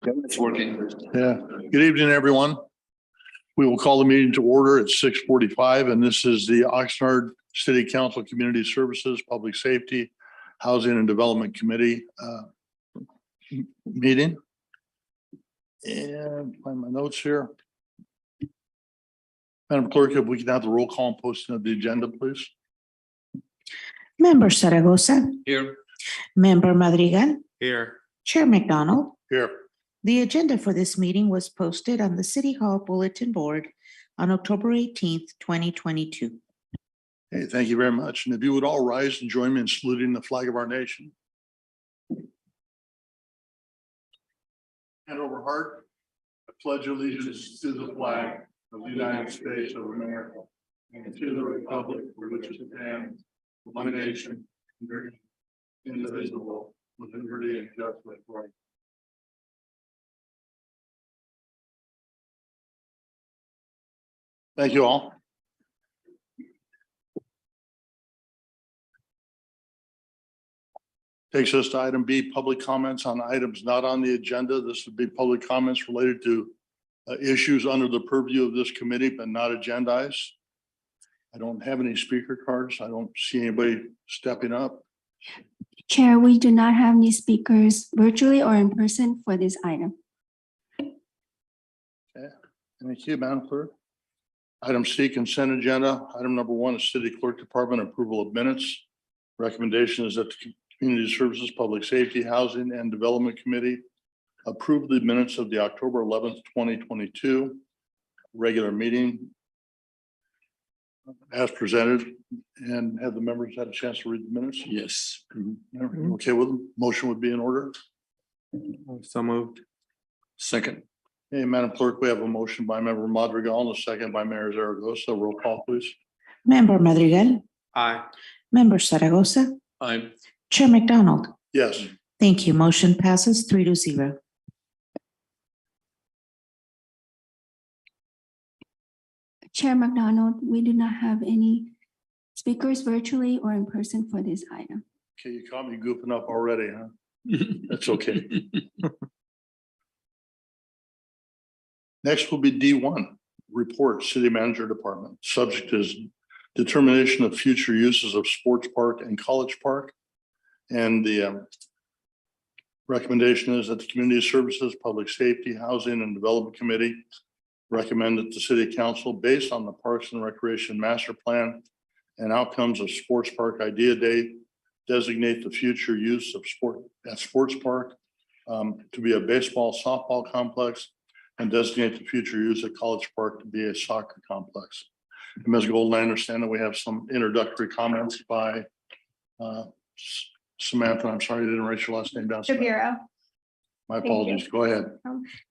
It's working. Yeah. Good evening, everyone. We will call the meeting to order at 6:45, and this is the Oxnard City Council Community Services, Public Safety, Housing and Development Committee meeting. And find my notes here. Madam Clerk, if we can have the roll call and posting of the agenda, please. Member Zaragoza, Here. Member Madrigal, Here. Chair McDonald. Here. The agenda for this meeting was posted on the City Hall Bulletin Board on October 18th, 2022. Hey, thank you very much. And if you would all rise and join me in saluting the flag of our nation. Hand over heart. I pledge allegiance to the flag of the United States of America and to the republic for which it stands, one nation, indivisible, with liberty and justice for all. Thank you all. Takes us to item B, public comments on items not on the agenda. This would be public comments related to issues under the purview of this committee, but not agendized. I don't have any speaker cards. I don't see anybody stepping up. Chair, we do not have any speakers virtually or in person for this item. Okay, thank you, Madam Clerk. Item C, consent agenda. Item number 1 is City Clerk Department approval of minutes. Recommendation is that the Community Services, Public Safety, Housing and Development Committee approve the minutes of the October 11th, 2022 regular meeting as presented, and have the members had a chance to read the minutes? Yes. Okay, well, the motion would be in order. So moved. Second. Hey, Madam Clerk, we have a motion by Member Madrigal and a second by Mayor Zaragoza. Roll call, please. Member Madrigal, Aye. Member Zaragoza, Aye. Chair McDonald. Yes. Thank you. Motion passes 3-0. Chair McDonald, we do not have any speakers virtually or in person for this item. Okay, you caught me goofing up already, huh? That's okay. Next will be D1, report City Manager Department. Subject is determination of future uses of Sports Park and College Park. And the recommendation is that the Community Services, Public Safety, Housing and Development Committee recommend that the City Council, based on the Parks and Recreation Master Plan and outcomes of Sports Park Idea Day, designate the future use of Sports Park to be a baseball, softball complex, and designate the future use of College Park to be a soccer complex. And Ms. Golden, I understand that we have some introductory comments by Samantha. I'm sorry, I didn't write your last name down. Shapiro. My apologies. Go ahead.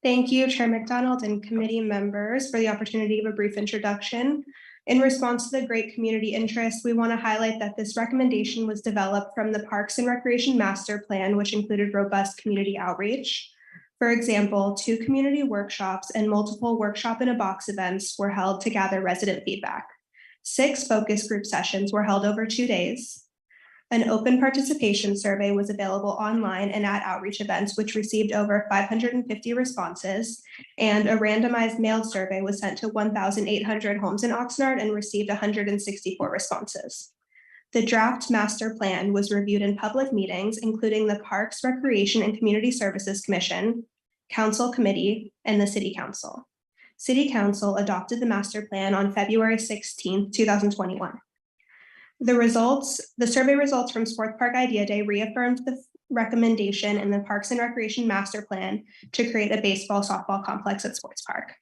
Thank you, Chair McDonald and committee members, for the opportunity to give a brief introduction. In response to the great community interest, we want to highlight that this recommendation was developed from the Parks and Recreation Master Plan, which included robust community outreach. For example, 2 community workshops and multiple workshop in a box events were held to gather resident feedback. 6 focus group sessions were held over 2 days. An open participation survey was available online and at outreach events, which received over 550 responses, and a randomized mailed survey was sent to 1,800 homes in Oxnard and received 164 responses. The draft master plan was reviewed in public meetings, including the Parks, Recreation, and Community Services Commission, Council Committee, and the City Council. City Council adopted the master plan on February 16, 2021. The survey results from Sports Park Idea Day reaffirmed the recommendation in the Parks and Recreation Master Plan to create a baseball softball complex at Sports Park.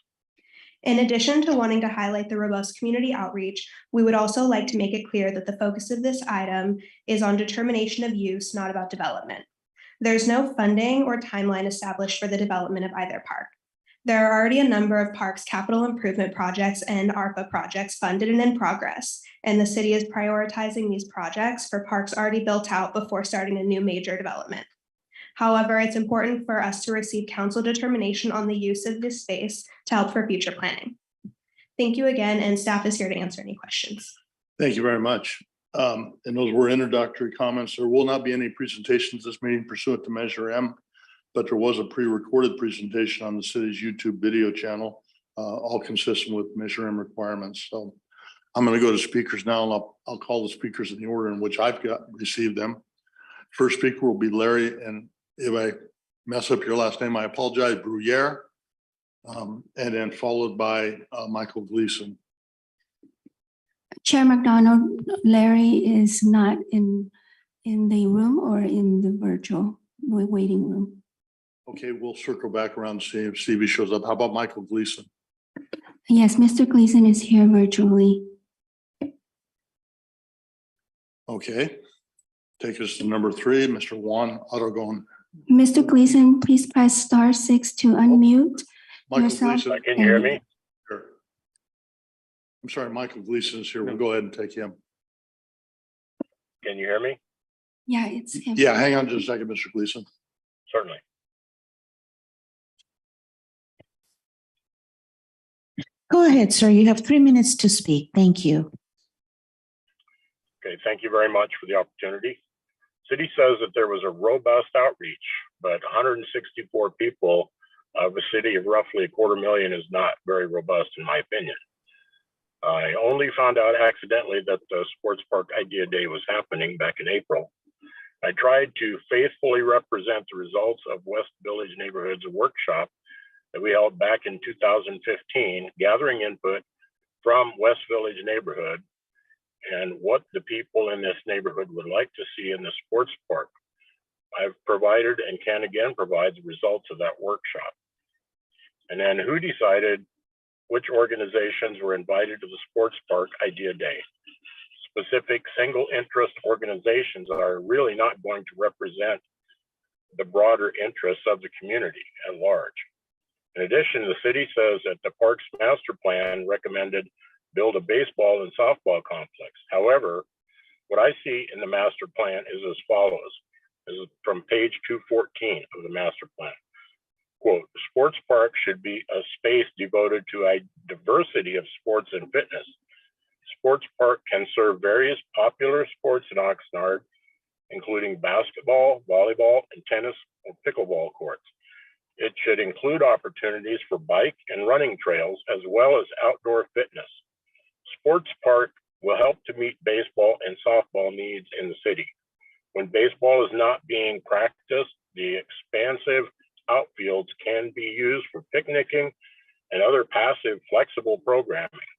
In addition to wanting to highlight the robust community outreach, we would also like to make it clear that the focus of this item is on determination of use, not about development. There's no funding or timeline established for the development of either park. There are already a number of parks capital improvement projects and ARPA projects funded and in progress, and the city is prioritizing these projects for parks already built out before starting a new major development. However, it's important for us to receive council determination on the use of this space to help for future planning. Thank you again, and staff is here to answer any questions. Thank you very much. And those were introductory comments. There will not be any presentations this meeting pursuant to Measure M. but there was a pre-recorded presentation on the city's YouTube video channel, all consistent with measuring requirements. So I'm going to go to speakers now, and I'll call the speakers in the order in which I've received them. First speaker will be Larry, and if I mess up your last name, I apologize, Bruyere, and then followed by Michael Gleason. Chair McDonald, Larry is not in the room or in the virtual waiting room. Okay, we'll circle back around to see if Stevie shows up. How about Michael Gleason? Yes, Mr. Gleason is here virtually. Okay, take us to number 3, Mr. Juan Aragon. Mr. Gleason, please press *6 to unmute Michael yourself. Gleason. Can you hear me? Here. I'm sorry, Michael Gleason is here. We'll go ahead and take him. Can you hear me? Yeah, it's him. Yeah, hang on just a second, Mr. Gleason. Certainly. Go ahead, sir. You have 3 minutes to speak. Thank you. Okay, thank you very much for the opportunity. City says that there was a robust outreach, but 164 people of a city of roughly 250,000 is not very robust, in my opinion. I only found out accidentally that the Sports Park Idea Day was happening back in April. I tried to faithfully represent the results of West Village Neighborhoods workshop that we held back in 2015, gathering input from West Village neighborhood and what the people in this neighborhood would like to see in the sports park. I've provided and can again provide the results of that workshop. And then who decided which organizations were invited to the Sports Park Idea Day? Specific single interest organizations are really not going to represent the broader interests of the community at large. In addition, the city says that the park's master plan recommended build a baseball and softball complex. However, what I see in the master plan is as follows. This is from page 214 of the master plan. Quote, the sports park should be a space devoted to a diversity of sports and fitness. Sports park can serve various popular sports in Oxnard, including basketball, volleyball, and tennis or pickleball courts. It should include opportunities for bike and running trails, as well as outdoor fitness. Sports park will help to meet baseball and softball needs in the city. When baseball is not being practiced, the expansive outfields can be used for picnicking and other passive flexible programming.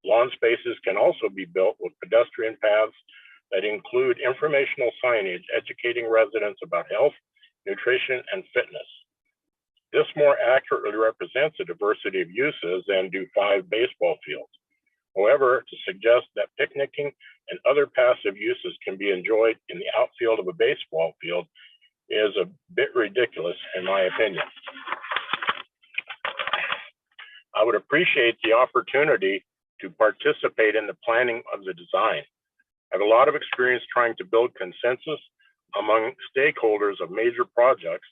Lawn spaces can also be built with pedestrian paths that include informational signage educating residents about health, nutrition, and fitness. This more accurately represents a diversity of uses than do 5 baseball fields. However, to suggest that picnicking and other passive uses can be enjoyed in the outfield of a baseball field is a bit ridiculous, in my opinion. I would appreciate the opportunity to participate in the planning of the design. I have a lot of experience trying to build consensus among stakeholders of major projects,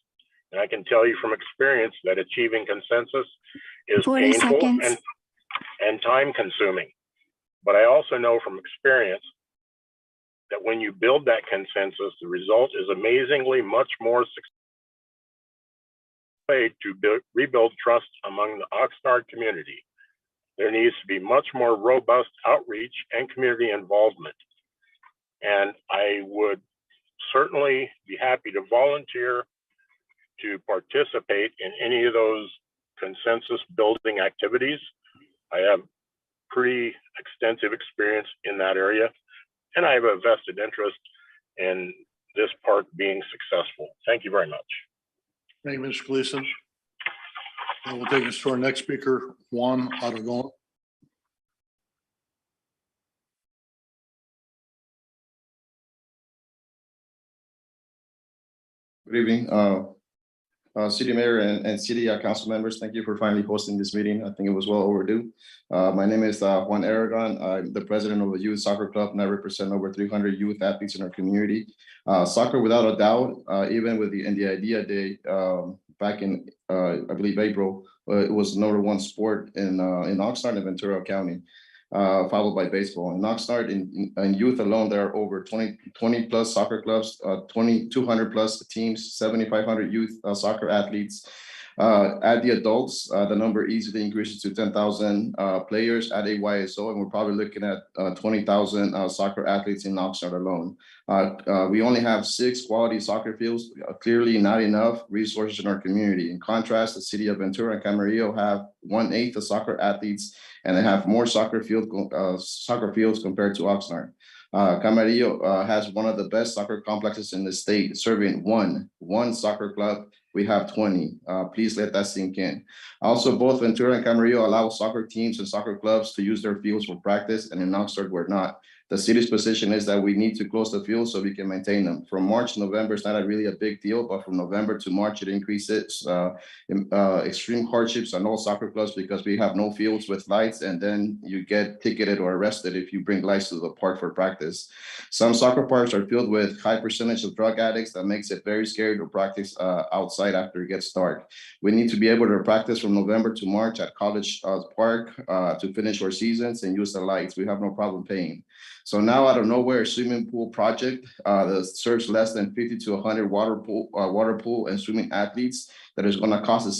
and I can tell you from experience that achieving consensus is 40 painful seconds. and time consuming. But I also know from experience that when you build that consensus, the result is amazingly much more successful to rebuild trust among the Oxnard community. There needs to be much more robust outreach and community involvement. And I would certainly be happy to volunteer to participate in any of those consensus building activities. I have pretty extensive experience in that area, and I have a vested interest in this park being successful. Thank you very much. Thank you, Mr. Gleason. And we'll take us to our next speaker, Juan Aragon. Good evening, City Mayor and City Council members. Thank you for finally hosting this meeting. I think it was well overdue. My name is Juan Aragon. I'm the president of the Youth Soccer Club, and I represent over 300 youth athletes in our community. Soccer, without a doubt, even with the Idea Day back in, I believe, April, it was #1 sport in Oxnard and Ventura County. followed by baseball. In Oxnard, in youth alone, there are over 20 plus soccer clubs, 200 plus teams, 7,500 youth soccer athletes. At the adults, the number easily increases to 10,000 players at AYSO, and we're probably looking at 20,000 soccer athletes in Oxnard alone. We only have 6 quality soccer fields, clearly not enough resources in our community. In contrast, the city of Ventura and Camarillo have 1/8 of soccer athletes, and they have more soccer fields compared to Oxnard. Camarillo has one of the best soccer complexes in the state, serving one soccer club. We have 20. Please let that sink in. Also, both Ventura and Camarillo allow soccer teams and soccer clubs to use their fields for practice, and in Oxnard, we're not. The city's position is that we need to close the field so we can maintain them. From March to November, it's not really a big deal, but from November to March, it increases extreme hardships on all soccer clubs because we have no fields with lights, and then you get ticketed or arrested if you bring lights to the park for practice. Some soccer parks are filled with high percentage of drug addicts that makes it very scary to practice outside after it gets dark. We need to be able to practice from November to March at College Park to finish our seasons and use the lights. We have no problem paying. So now, out of nowhere, a swimming pool project that serves less than 50 to 100 water pool and swimming athletes that is going to cost the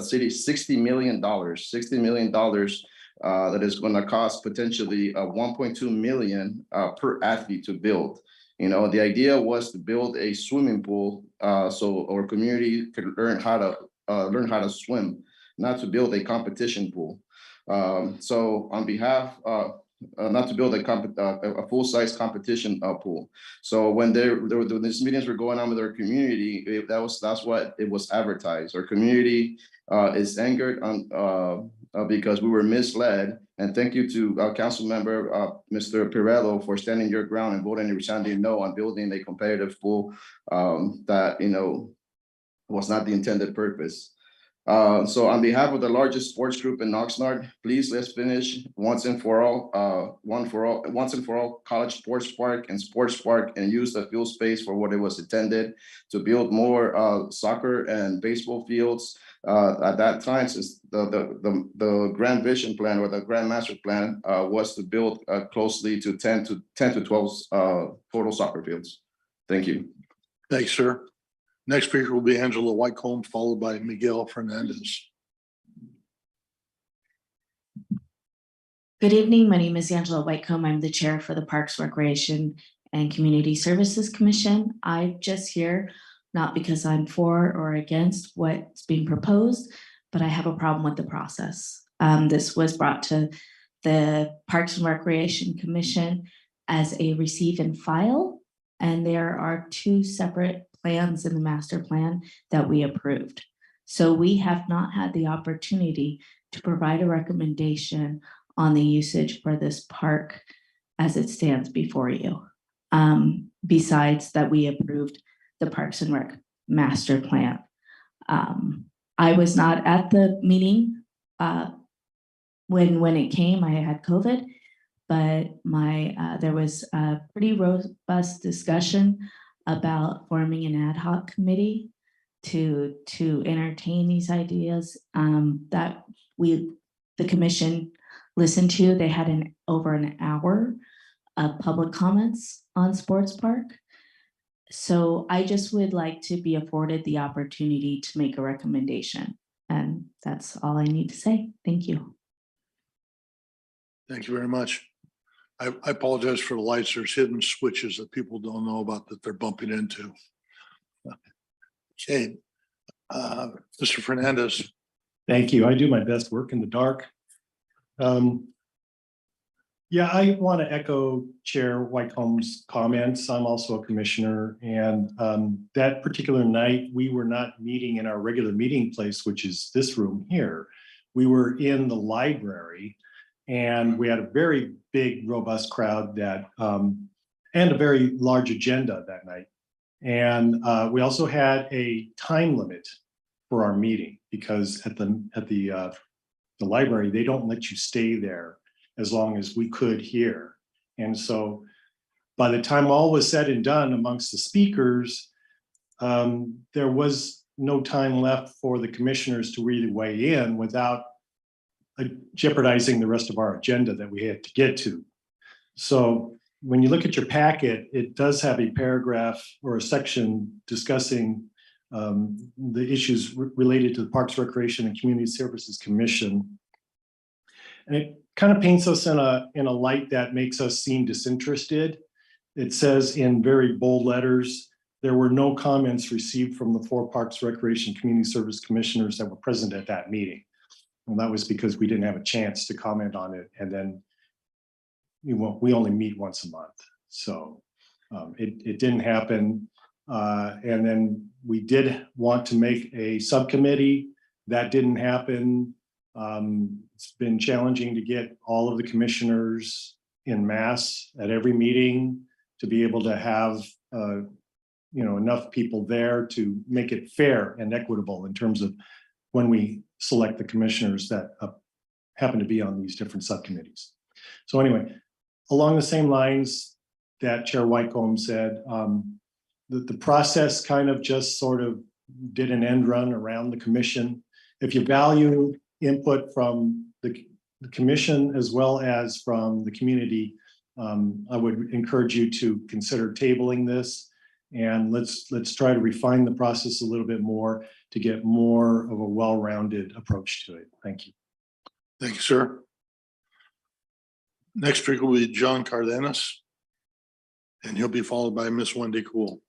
city $60 million. $60 million that is going to cost potentially 1.2 million per athlete to build. You know, the idea was to build a swimming pool so our community could learn how to swim, not to build a competition pool. So on behalf not to build a full-size competition pool. So when these meetings were going on with our community, that's what it was advertised. Our community is angered on because we were misled. And thank you to Council Member Mr. Pirello for standing your ground and voting a resounding no on building a competitive pool that was not the intended purpose. So on behalf of the largest sports group in Oxnard, please let's finish once and for all College Sports Park and Sports Park and use the field space for what it was intended, to build more soccer and baseball fields. At that time, since the grand vision plan or the grand master plan was to build closely to 10 to 12 total soccer fields. Thank you. Thanks, sir. Next speaker will be Angela Whitecomb, followed by Miguel Fernandez. Good evening. My name is Angela Whitecomb. I'm the chair for the Parks, Recreation, and Community Services Commission. I'm just here not because I'm for or against what's being proposed, but I have a problem with the process. This was brought to the Parks and Recreation Commission as a receive and file, and there are 2 separate plans in the master plan that we approved. So we have not had the opportunity to provide a recommendation on the usage for this park as it stands before you. Besides that, we approved the Parks and Rec master plan. I was not at the meeting when it came. I had COVID, but there was a pretty robust discussion about forming an ad hoc committee to entertain these ideas that the commission listened to. They had over an hour of public comments on Sports Park. So I just would like to be afforded the opportunity to make a recommendation. And that's all I need to say. Thank you. Thank you very much. I apologize for the lights. There's hidden switches that people don't know about that they're bumping into. Okay, Mr. Fernandez. Thank you. I do my best work in the dark. Yeah, I want to echo Chair Whitecomb's comments. I'm also a commissioner, and that particular night, we were not meeting in our regular meeting place, which is this room here. We were in the library, and we had a very big, robust crowd and a very large agenda that night. And we also had a time limit for our meeting because at the library, they don't let you stay there as long as we could hear. And so by the time all was said and done amongst the speakers, there was no time left for the commissioners to really weigh in without jeopardizing the rest of our agenda that we had to get to. So when you look at your packet, it does have a paragraph or a section discussing the issues related to the Parks, Recreation, and Community Services Commission. And it kind of paints us in a light that makes us seem disinterested. It says in very bold letters, there were no comments received from the 4 Parks, Recreation, Community Service Commissioners that were present at that meeting. And that was because we didn't have a chance to comment on it. And then we only meet once a month. So it didn't happen. And then we did want to make a subcommittee. That didn't happen. It's been challenging to get all of the commissioners en masse at every meeting to be able to have enough people there to make it fair and equitable in terms of when we select the commissioners that happen to be on these different subcommittees. So anyway, along the same lines that Chair Whitcomb said, the process kind of just sort of did an end run around the commission. If you value input from the commission as well as from the community, I would encourage you to consider tabling this, and let's try to refine the process a little bit more to get more of a well-rounded approach to it. Thank you. Thank you, sir. Next speaker will be John Cardenas, and he'll be followed by Miss Wendy Cool.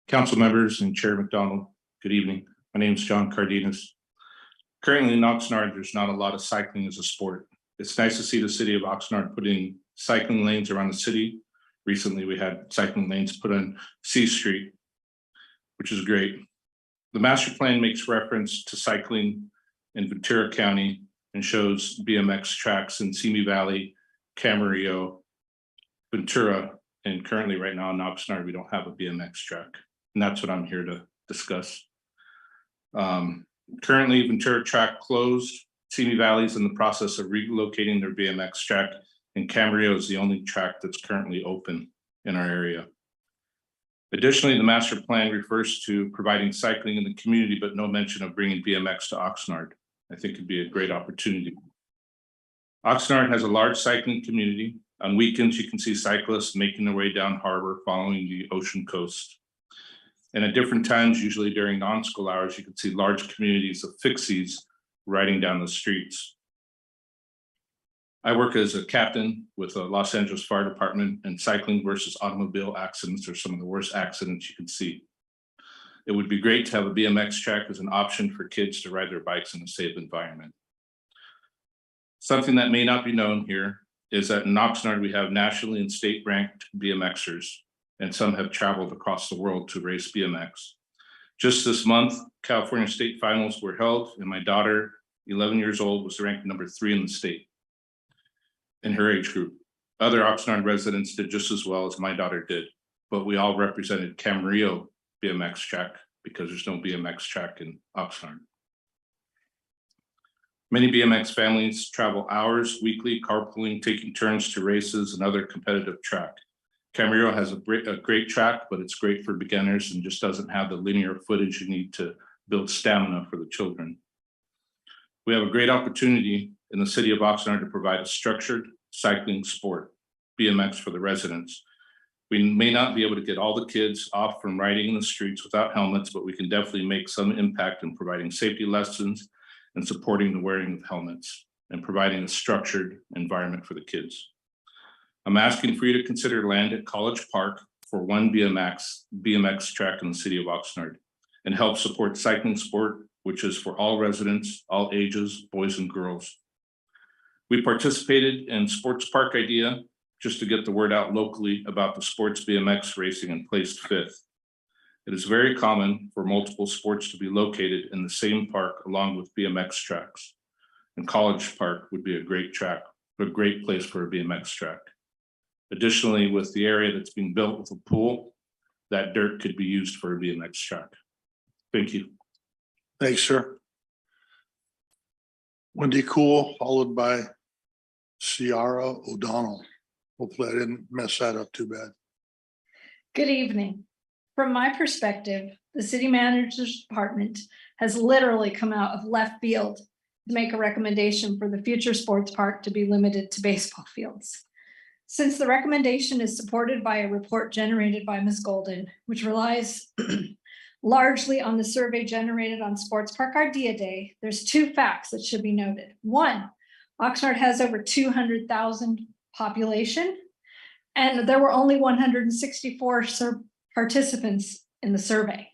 Council members and Chair McDonald, good evening. My name is John Cardenas. Currently in Oxnard, there's not a lot of cycling as a sport. It's nice to see the city of Oxnard putting cycling lanes around the city. Recently, we had cycling lanes put on C Street, which is great. The master plan makes reference to cycling in Ventura County and shows BMX tracks in Simi Valley, Camarillo, Ventura, and currently right now in Oxnard, we don't have a BMX track. And that's what I'm here to discuss. Currently, Ventura track closed. Simi Valley is in the process of relocating their BMX track, and Camarillo is the only track that's currently open in our area. Additionally, the master plan refers to providing cycling in the community, but no mention of bringing BMX to Oxnard. I think it'd be a great opportunity. Oxnard has a large cycling community. On weekends, you can see cyclists making their way down harbor following the ocean coast. And at different times, usually during non-school hours, you can see large communities of fixies riding down the streets. I work as a captain with the Los Angeles Fire Department, and cycling versus automobile accidents are some of the worst accidents you can see. It would be great to have a BMX track as an option for kids to ride their bikes in a safe environment. Something that may not be known here is that in Oxnard, we have nationally and state ranked BMXers, and some have traveled across the world to race BMX. Just this month, California state finals were held, and my daughter, 11 years old, was ranked number 3 in the state in her age group. Other Oxnard residents did just as well as my daughter did, but we all represented Camarillo BMX track because there's no BMX track in Oxnard. Many BMX families travel hours weekly, carpooling, taking turns to races and other competitive track. Camarillo has a great track, but it's great for beginners and just doesn't have the linear footage you need to build stamina for the children. We have a great opportunity in the city of Oxnard to provide a structured cycling sport, BMX, for the residents. We may not be able to get all the kids off from riding in the streets without helmets, but we can definitely make some impact in providing safety lessons and supporting the wearing of helmets and providing a structured environment for the kids. I'm asking for you to consider land at College Park for one BMX track in the city of Oxnard and help support cycling sport, which is for all residents, all ages, boys and girls. We participated in Sports Park Idea just to get the word out locally about the sports BMX racing and placed 5th. It is very common for multiple sports to be located in the same park along with BMX tracks. And College Park would be a great track, a great place for a BMX track. Additionally, with the area that's being built with a pool, that dirt could be used for a BMX track. Thank you. Thanks, sir. Wendy Cool, followed by Ciara O'Donnell. Hopefully I didn't mess that up too bad. Good evening. From my perspective, the city manager's department has literally come out of left field to make a recommendation for the future sports park to be limited to baseball fields. Since the recommendation is supported by a report generated by Ms. Golden, which relies largely on the survey generated on Sports Park Idea Day, there's two facts that should be noted. One, Oxnard has over 200,000 population, and there were only 164 participants in the survey.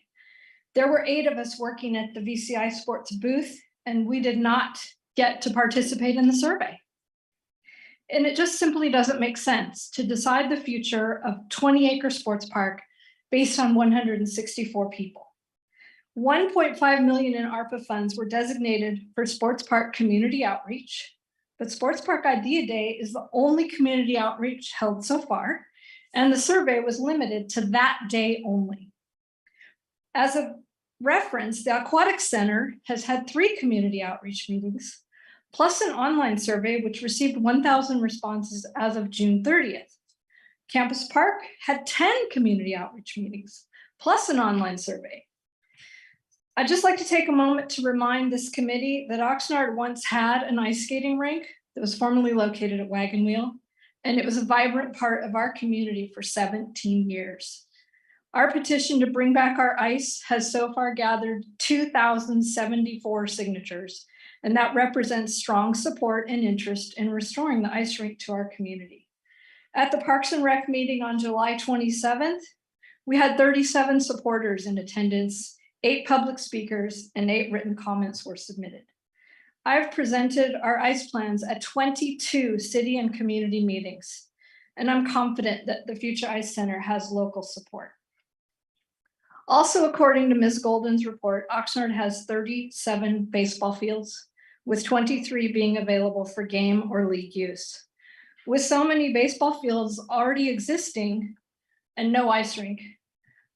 There were 8 of us working at the VCI Sports booth, and we did not get to participate in the survey. And it just simply doesn't make sense to decide the future of 20-acre sports park based on 164 people. 1.5 million in ARPA funds were designated for sports park community outreach, but Sports Park Idea Day is the only community outreach held so far, and the survey was limited to that day only. As a reference, the Aquatic Center has had 3 community outreach meetings, plus an online survey which received 1,000 responses as of June 30th. Campus Park had 10 community outreach meetings, plus an online survey. I'd just like to take a moment to remind this committee that Oxnard once had an ice skating rink that was formerly located at Wagon Wheel, and it was a vibrant part of our community for 17 years. Our petition to bring back our ice has so far gathered 2,074 signatures, and that represents strong support and interest in restoring the ice rink to our community. At the Parks and Rec meeting on July 27th, we had 37 supporters in attendance, 8 public speakers, and 8 written comments were submitted. I've presented our ice plans at 22 city and community meetings, and I'm confident that the future ice center has local support. Also, according to Ms. Golden's report, Oxnard has 37 baseball fields, with 23 being available for game or league use. With so many baseball fields already existing and no ice rink,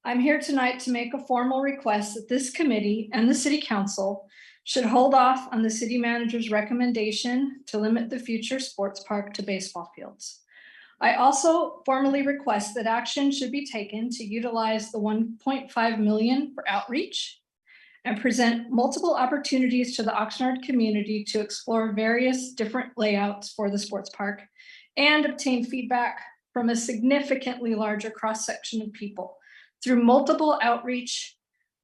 I'm here tonight to make a formal request that this committee and the city council should hold off on the city manager's recommendation to limit the future sports park to baseball fields. I also formally request that action should be taken to utilize the 1.5 million for outreach and present multiple opportunities to the Oxnard community to explore various different layouts for the sports park and obtain feedback from a significantly larger cross-section of people through multiple outreach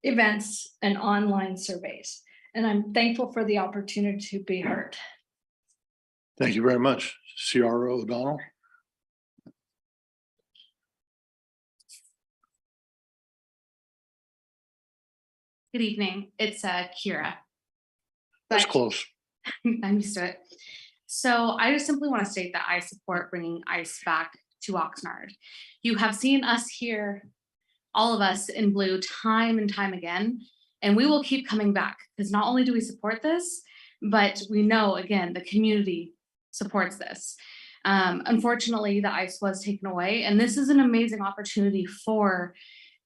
events and online surveys. And I'm thankful for the opportunity to be heard. Thank you very much, CRO O'Donnell. Good evening. It's Kira. That's But close. I'm used to it. So I just simply want to state that I support bringing ice back to Oxnard. You have seen us here, all of us in blue, time and time again, and we will keep coming back because not only do we support this, but we know, again, the community supports this. Unfortunately, the ice was taken away, and this is an amazing opportunity for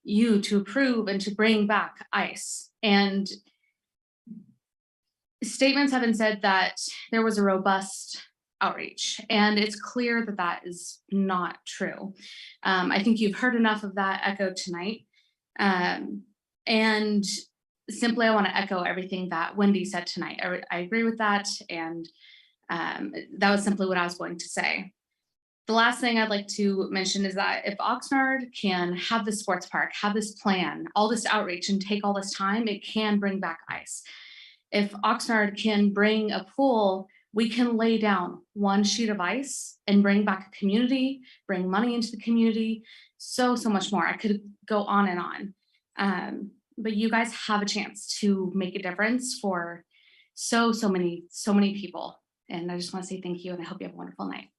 you to approve and to bring back ice. And statements have been said that there was a robust outreach, and it's clear that that is not true. I think you've heard enough of that echoed tonight. And simply, I want to echo everything that Wendy said tonight. I agree with that, and that was simply what I was going to say. The last thing I'd like to mention is that if Oxnard can have this sports park, have this plan, all this outreach, and take all this time, it can bring back ice. If Oxnard can bring a pool, we can lay down one sheet of ice and bring back a community, bring money into the community, so much more. I could go on and on. But you guys have a chance to make a difference for so many people. And I just want to say thank you, and I hope you have a wonderful night.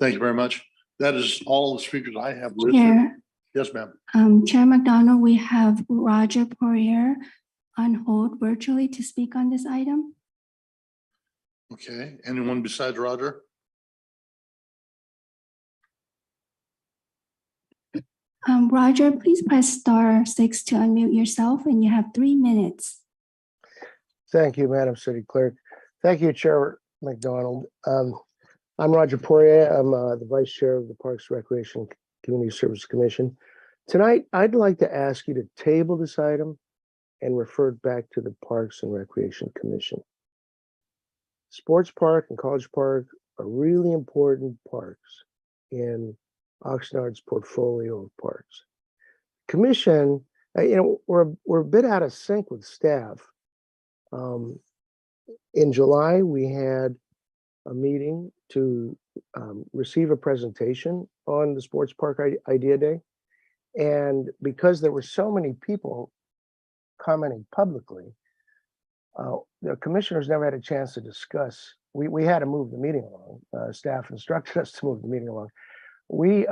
Thank you very much. That is all the speakers I have listed. Chair, Yes, ma'am. Chair McDonald, we have Roger Poirier on hold virtually to speak on this item. Okay, anyone besides Roger? Roger, please press *6 to unmute yourself, and you have 3 minutes. Thank you, Madam City Clerk. Thank you, Chair McDonald. I'm Roger Poirier. I'm the Vice Chair of the Parks Recreation Community Service Commission. Tonight, I'd like to ask you to table this item and refer it back to the Parks and Recreation Commission. Sports Park and College Park are really important parks in Oxnard's portfolio of parks. Commission, we're a bit out of sync with staff. In July, we had a meeting to receive a presentation on the Sports Park Idea Day. And because there were so many people commenting publicly, the commissioners never had a chance to discuss. We had to move the meeting along. Staff instructed us to move the meeting along. We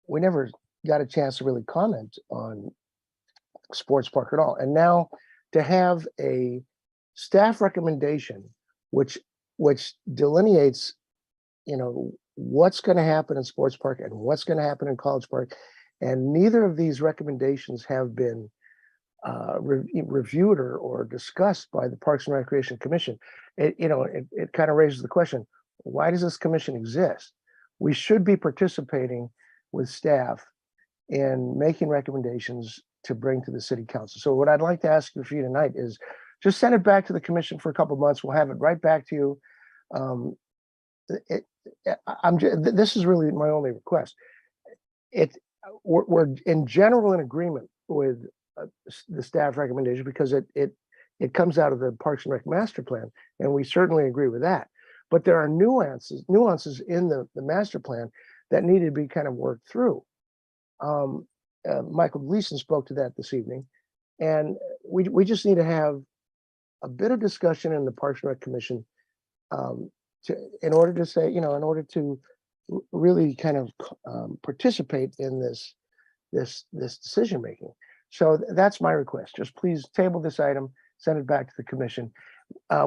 never got a chance to really comment on Sports Park at all. And now to have a staff recommendation which delineates, what's going to happen in Sports Park and what's going to happen in College Park, and neither of these recommendations have been reviewed or discussed by the Parks and Recreation Commission. It kind of raises the question: why does this commission exist? We should be participating with staff in making recommendations to bring to the City Council. So what I'd like to ask you for you tonight is just send it back to the commission for a couple of months. We'll have it right back to you. This is really my only request. We're in general in agreement with the staff recommendation because it comes out of the Parks and Rec master plan, and we certainly agree with that. But there are nuances in the master plan that need to be kind of worked through. Michael Gleason spoke to that this evening, and we just need to have a bit of discussion in the Parks and Rec Commission in order to really kind of participate in this decision making. So that's my request. Just please table this item, send it back to the commission.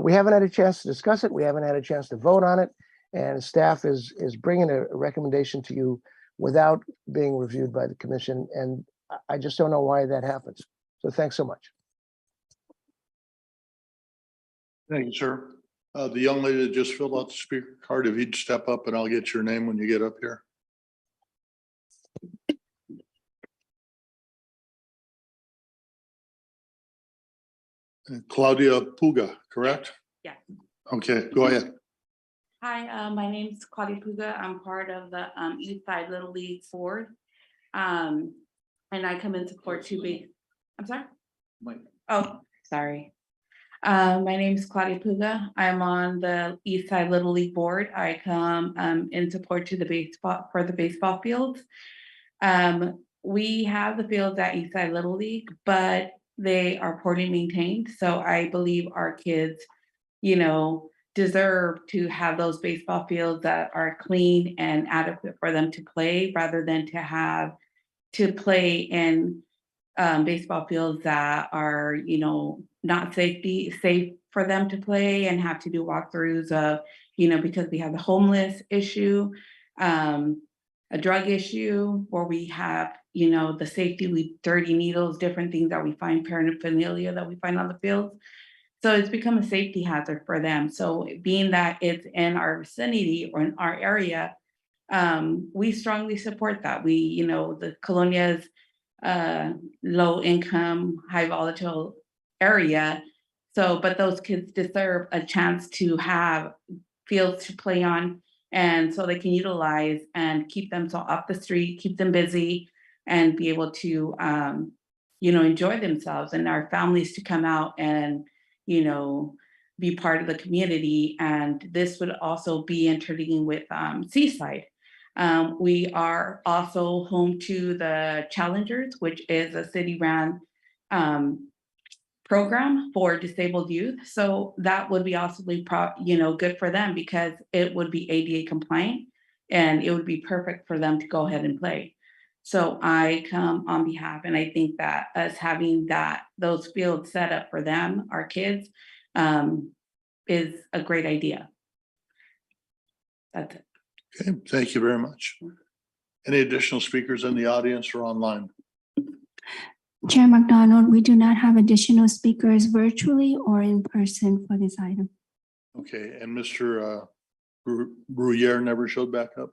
We haven't had a chance to discuss it. We haven't had a chance to vote on it, and staff is bringing a recommendation to you without being reviewed by the commission, and I just don't know why that happens. So thanks so much. Thank you, sir. The young lady that just filled out the speaker card, if you'd step up and I'll get your name when you get up here. Claudia Puga, correct? Yeah. Okay, go ahead. Hi, my name is Claudia Puga. I'm part of the East Side Little League Board. And I come in support to be, I'm sorry? Oh, sorry. My name is Claudia Puga. I'm on the East Side Little League Board. I come in support to the baseball fields. We have the fields at East Side Little League, but they are poorly maintained. So I believe our kids, deserve to have those baseball fields that are clean and adequate for them to play, rather than to play in baseball fields that are, not safe for them to play and have to do walkthroughs of, because we have the homeless issue, a drug issue, where we have, the safety with dirty needles, different things that we find, paraphernalia that we find on the fields. So it's become a safety hazard for them. So being that it's in our vicinity or in our area, we strongly support that. We, the Colonia's low income, high volatile area. So, but those kids deserve a chance to have fields to play on, and so they can utilize and keep them off the street, keep them busy, and be able to, enjoy themselves, and our families to come out and, be part of the community. And this would also be interleading with Seaside. We are also home to the Challengers, which is a city-run program for disabled youth. So that would be also good for them, because it would be ADA compliant and it would be perfect for them to go ahead and play. So I come on behalf, and I think that us having those fields set up for them, our kids, is a great idea. That's it. Okay, thank you very much. Any additional speakers in the audience or online? Chair McDonald, we do not have additional speakers virtually or in person for this item. Okay, and Mr. Bruyere never showed back up?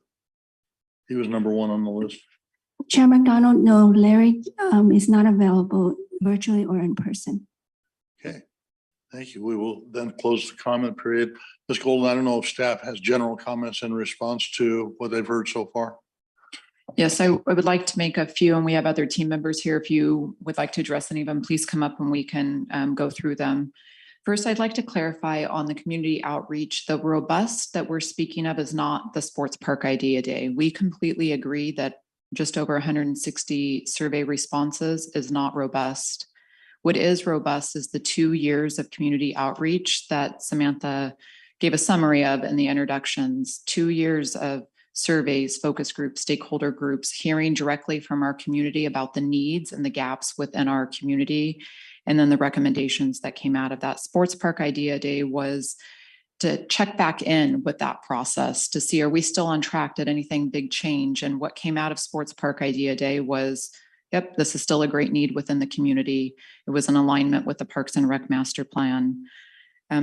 He was number one on the list. Chair McDonald, no, Larry is not available virtually or in person. Okay, thank you. We will then close the comment period. Ms. Golden, I don't know if staff has general comments in response to what they've heard so far. Yes, I would like to make a few, and we have other team members here. If you would like to address any of them, please come up and we can go through them. First, I'd like to clarify on the community outreach, the robust that we're speaking of is not the Sports Park Idea Day. We completely agree that just over 160 survey responses is not robust. What is robust is the 2 years of community outreach that Samantha gave a summary of in the introductions, 2 years of surveys, focus groups, stakeholder groups, hearing directly from our community about the needs and the gaps within our community. And then the recommendations that came out of that. Sports Park Idea Day was to check back in with that process to see, are we still on track? Did anything big change? And what came out of Sports Park Idea Day was, yep, this is still a great need within the community. It was in alignment with the Parks and Rec Master Plan.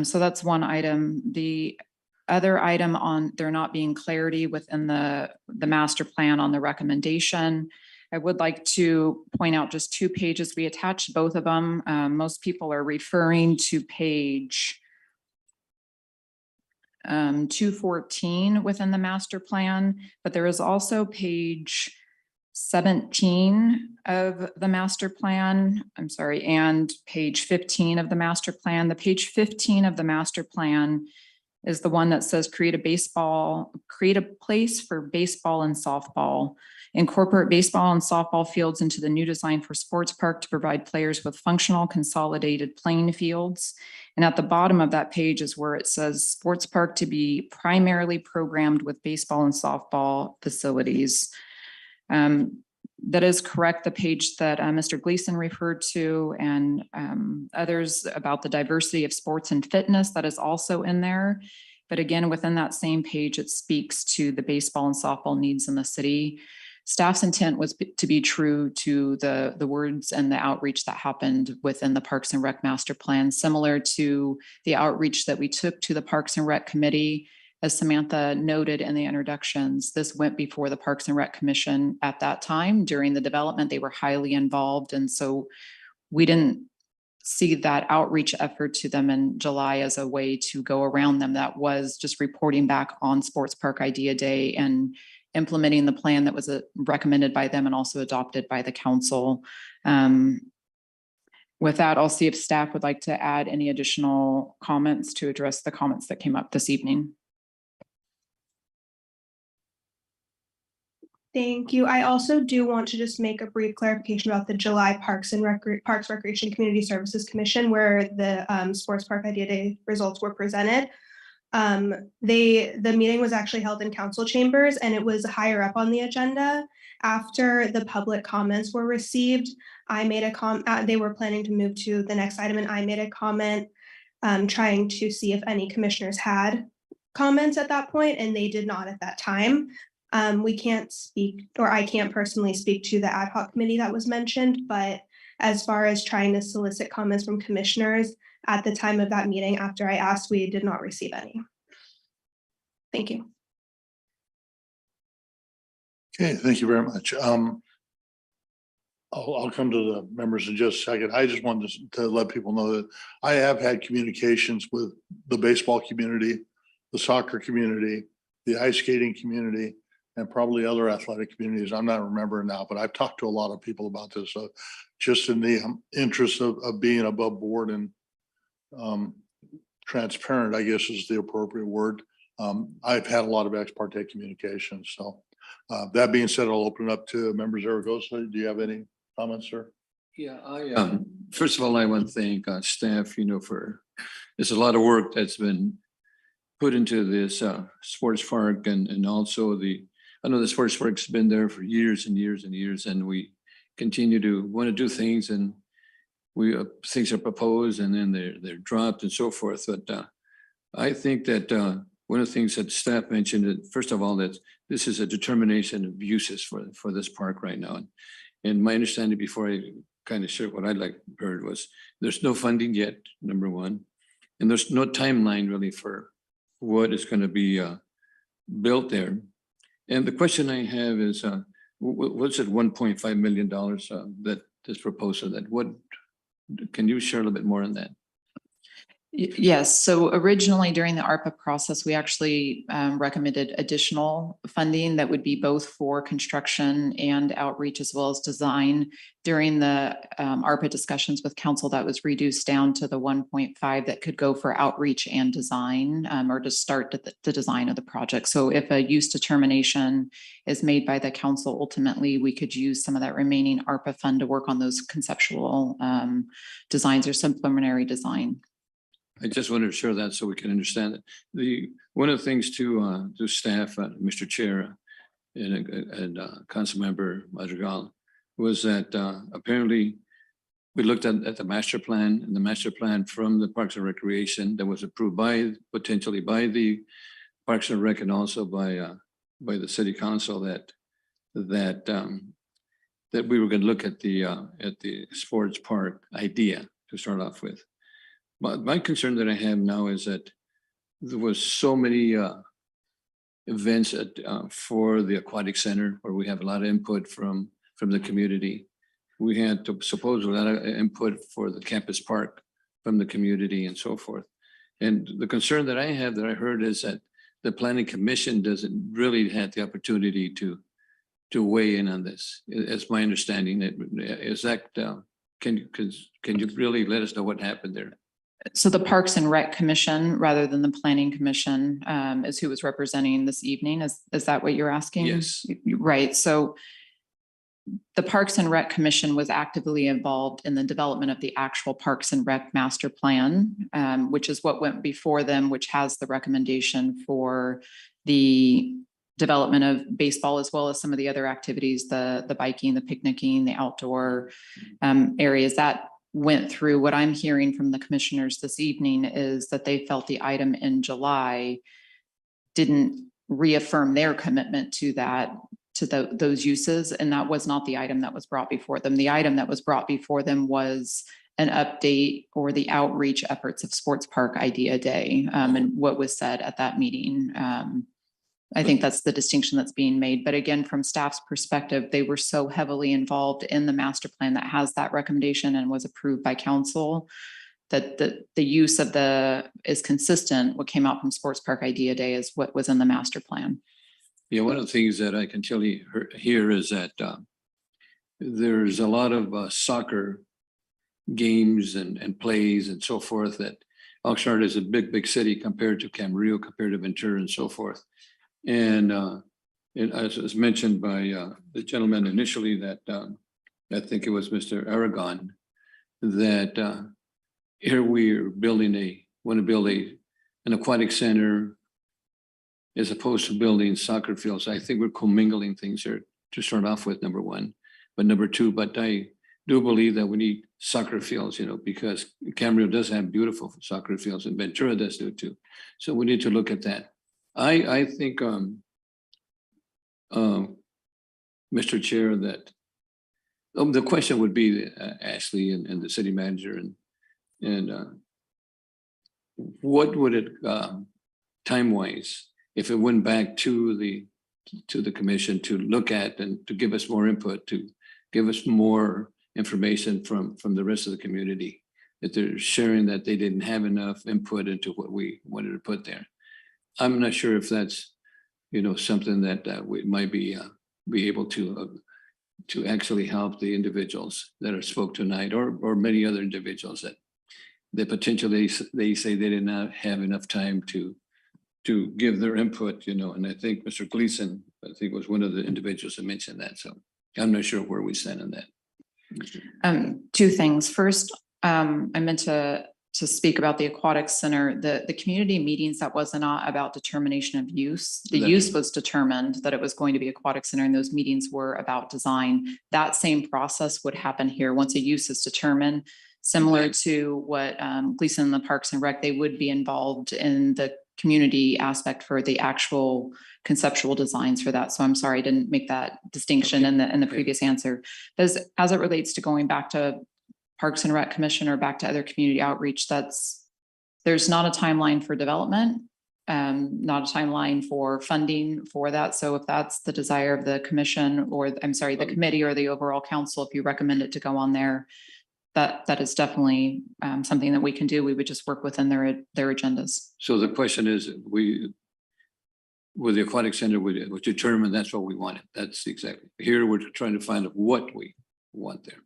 So that's one item. The other item on there not being clarity within the master plan on the recommendation, I would like to point out just 2 pages. We attached both of them. Most people are referring to page 214 within the master plan, but there is also page 17 of the master plan, and page 15 of the master plan. The page 15 of the master plan is the one that says create a place for baseball and softball. Incorporate baseball and softball fields into the new design for sports park to provide players with functional consolidated playing fields. And at the bottom of that page is where it says sports park to be primarily programmed with baseball and softball facilities. That is correct, the page that Mr. Gleason referred to and others about the diversity of sports and fitness, that is also in there. But again, within that same page, it speaks to the baseball and softball needs in the city. Staff's intent was to be true to the words and the outreach that happened within the Parks and Rec Master Plan, similar to the outreach that we took to the Parks and Rec Committee. As Samantha noted in the introductions, this went before the Parks and Rec Commission at that time. During the development, they were highly involved. And so we didn't see that outreach effort to them in July as a way to go around them. That was just reporting back on Sports Park Idea Day and implementing the plan that was recommended by them and also adopted by the council. With that, I'll see if staff would like to add any additional comments to address the comments that came up this evening. Thank you. I also do want to just make a brief clarification about the July Parks Recreation Community Services Commission, where the Sports Park Idea Day results were presented. The meeting was actually held in council chambers and it was higher up on the agenda. After the public comments were received, I made a comment. They were planning to move to the next item and I made a comment trying to see if any commissioners had comments at that point, and they did not at that time. We can't speak, or I can't personally speak to the ad hoc committee that was mentioned, but as far as trying to solicit comments from commissioners at the time of that meeting, after I asked, we did not receive any. Thank you. Okay, thank you very much. I'll come to the members in just a second. I just wanted to let people know that I have had communications with the baseball community, the soccer community, the ice skating community, and probably other athletic communities. I'm not remembering now, but I've talked to a lot of people about this. So just in the interest of being above board and transparent, I guess is the appropriate word. I've had a lot of ex parte communications. So that being said, I'll open it up to members. Zaragoza, do you have any comments, sir? Yeah, first of all, I want to thank staff, for there's a lot of work that's been put into this sports park and also I know the sports park's been there for years and years and years, and we continue to want to do things, and things are proposed and then they're dropped and so forth. But I think that one of the things that staff mentioned, that first of all, that this is a determination of uses for this park right now. And my understanding before I kind of share what I'd like heard was there's no funding yet, number one, and there's no timeline really for what is going to be built there. And the question I have is, what's it $1.5 million that is proposed for that? What, can you share a little bit more on that? Yes, so originally during the ARPA process, we actually recommended additional funding that would be both for construction and outreach as well as design. During the ARPA discussions with council, that was reduced down to the 1.5 that could go for outreach and design, or to start the design of the project. So if a use determination is made by the council, ultimately we could use some of that remaining ARPA fund to work on those conceptual designs or some preliminary design. I just wanted to share that so we can understand it. One of the things to staff, Mr. Chair, and Council Member Madrigal, was that apparently we looked at the master plan, and the master plan from the Parks and Recreation that was approved potentially by the Parks and Rec and also by the City Council that we were going to look at the sports park idea to start off with. But my concern that I have now is that there was so many events for the aquatic center where we have a lot of input from the community. We had to suppose a lot of input for the campus park from the community and so forth. And the concern that I have that I heard is that the Planning Commission doesn't really have the opportunity to weigh in on this. It's my understanding. Is that can you really let us know what happened there? So the Parks and Rec Commission, rather than the Planning Commission, is who was representing this evening. Is that what you're asking? Yes. Right. So the Parks and Rec Commission was actively involved in the development of the actual Parks and Rec Master Plan, which is what went before them, which has the recommendation for the development of baseball as well as some of the other activities, the biking, the picnicking, the outdoor areas that went through. What I'm hearing from the commissioners this evening is that they felt the item in July didn't reaffirm their commitment to that, to those uses. And that was not the item that was brought before them. The item that was brought before them was an update or the outreach efforts of Sports Park Idea Day, and what was said at that meeting. I think that's the distinction that's being made. But again, from staff's perspective, they were so heavily involved in the master plan that has that recommendation and was approved by council that the use of is consistent. What came out from Sports Park Idea Day is what was in the master plan. Yeah, one of the things that I can tell you here is that there's a lot of soccer games and plays and so forth that Oxnard is a big city compared to Camarillo, compared to Ventura and so forth. And as was mentioned by the gentleman initially that I think it was Mr. Aragon, that here we're want to build an aquatic center as opposed to building soccer fields. I think we're commingling things here to start off with, number one. But number two, but I do believe that we need soccer fields, because Camarillo does have beautiful soccer fields and Ventura does do too. So we need to look at that. I think, Mr. Chair, that the question would be Ashley and the city manager and what would it time-wise, if it went back to the commission to look at and to give us more input, to give us more information from the rest of the community, that they're sharing that they didn't have enough input into what we wanted to put there. I'm not sure if that's, something that we might be able to actually help the individuals that are spoke tonight, or many other individuals that potentially they say they did not have enough time to give their input, and I think Mr. Gleason, was one of the individuals that mentioned that. So I'm not sure where we stand on that. Two things. First, I meant to speak about the aquatic center, the community meetings, that was not about determination of use. The use was determined that it was going to be aquatic center, and those meetings were about design. That same process would happen here. Once a use is determined, similar to what Gleason and the Parks and Rec, they would be involved in the community aspect for the actual conceptual designs for that. So I'm sorry, I didn't make that distinction in the previous answer. As it relates to going back to Parks and Rec Commission or back to other community outreach, there's not a timeline for development. not a timeline for funding for that. So if that's the desire of the commission, or I'm sorry, the committee or the overall council, if you recommend it to go on there, that is definitely something that we can do. We would just work within their agendas. So the question is, with the aquatic center, we determined that's what we wanted. That's exactly. Here, we're trying to find what we want there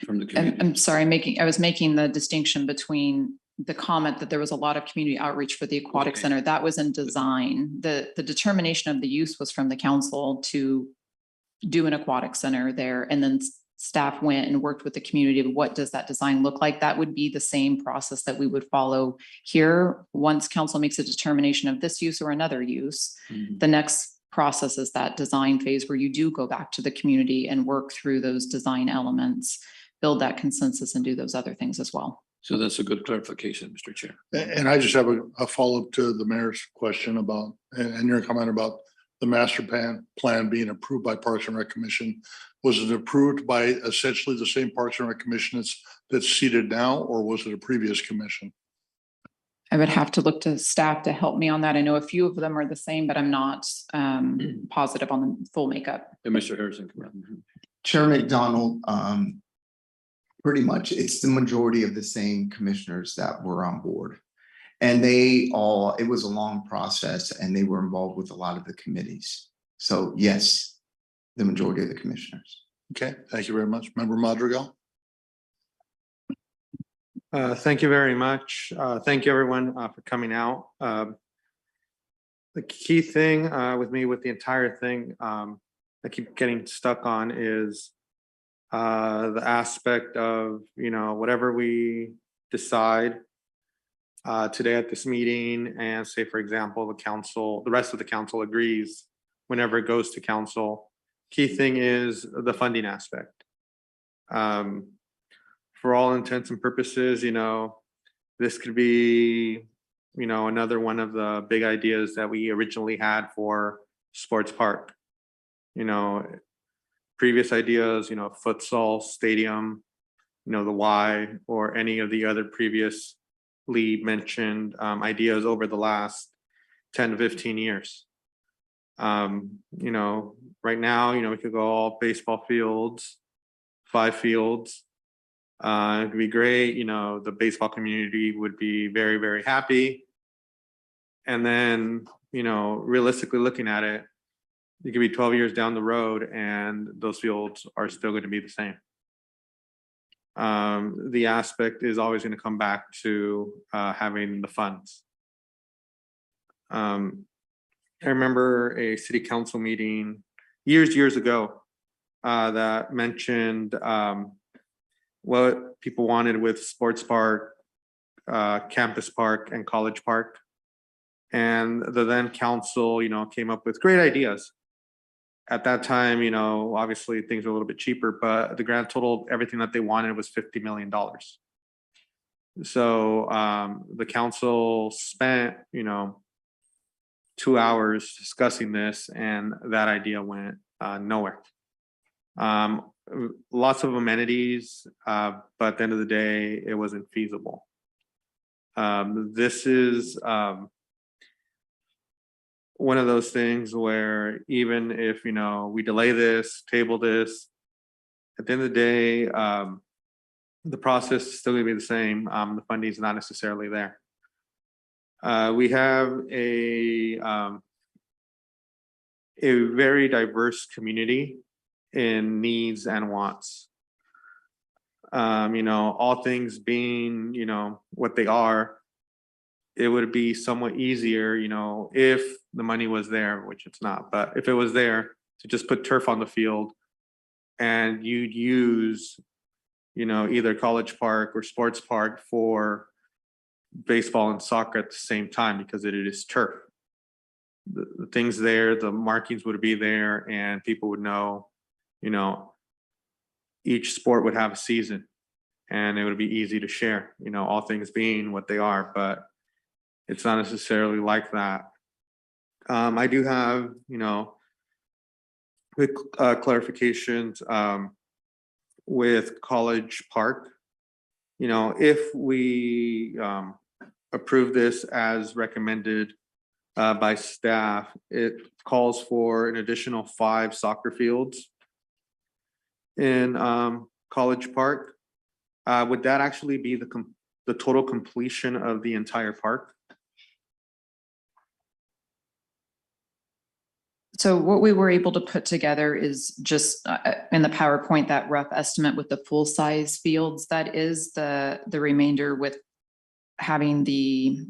from the community. I'm sorry, I was making the distinction between the comment that there was a lot of community outreach for the aquatic center. That was in design. The determination of the use was from the council to do an aquatic center there, and then staff went and worked with the community of what does that design look like. That would be the same process that we would follow here. Once council makes a determination of this use or another use, the next process is that design phase where you do go back to the community and work through those design elements, build that consensus, and do those other things as well. So that's a good clarification, Mr. Chair. And I just have a follow-up to the mayor's question about, and your comment about the master plan being approved by Parks and Rec Commission. Was it approved by essentially the same Parks and Rec Commission that's seated now, or was it a previous commission? I would have to look to staff to help me on that. I know a few of them are the same, but I'm not positive on the full makeup. And Mr. Harrison. Chair McDonald, pretty much it's the majority of the same commissioners that were on board. And it was a long process, and they were involved with a lot of the committees. So yes, the majority of the commissioners. Okay, thank you very much. Member Madrigal. Thank you very much. Thank you everyone for coming out. The key thing with me with the entire thing I keep getting stuck on is the aspect of, whatever we decide today at this meeting, and say, for example, the rest of the council agrees whenever it goes to council. Key thing is the funding aspect. For all intents and purposes, this could be, another one of the big ideas that we originally had for sports park. Previous ideas, futsal stadium, the Y, or any of the other previously mentioned ideas over the last 10 to 15 years. Right now, we could go all baseball fields, 5 fields. It'd be great. The baseball community would be very, very happy. And then, realistically looking at it, it could be 12 years down the road and those fields are still going to be the same. The aspect is always going to come back to having the funds. I remember a city council meeting years ago that mentioned what people wanted with sports park, campus park, and college park. And the then council, came up with great ideas. At that time, obviously things were a little bit cheaper, but the grand total, everything that they wanted was $50 million. So the council spent, 2 hours discussing this, and that idea went nowhere. Lots of amenities, but at the end of the day, it wasn't feasible. This is one of those things where even if, we delay this, table this, at the end of the day, the process is still gonna be the same. The funding is not necessarily there. We have a very diverse community in needs and wants. All things being, what they are, it would be somewhat easier, if the money was there, which it's not, but if it was there, to just put turf on the field and you'd use, either college park or sports park for baseball and soccer at the same time, because it is turf. The things there, the markings would be there, and people would know, each sport would have a season and it would be easy to share, all things being what they are, but it's not necessarily like that. I do have, quick clarifications with College Park. If we approve this as recommended by staff. It calls for an additional 5 soccer fields in College Park. Would that actually be the total completion of the entire park? So what we were able to put together is just in the PowerPoint, that rough estimate with the full size fields. That is the remainder with having the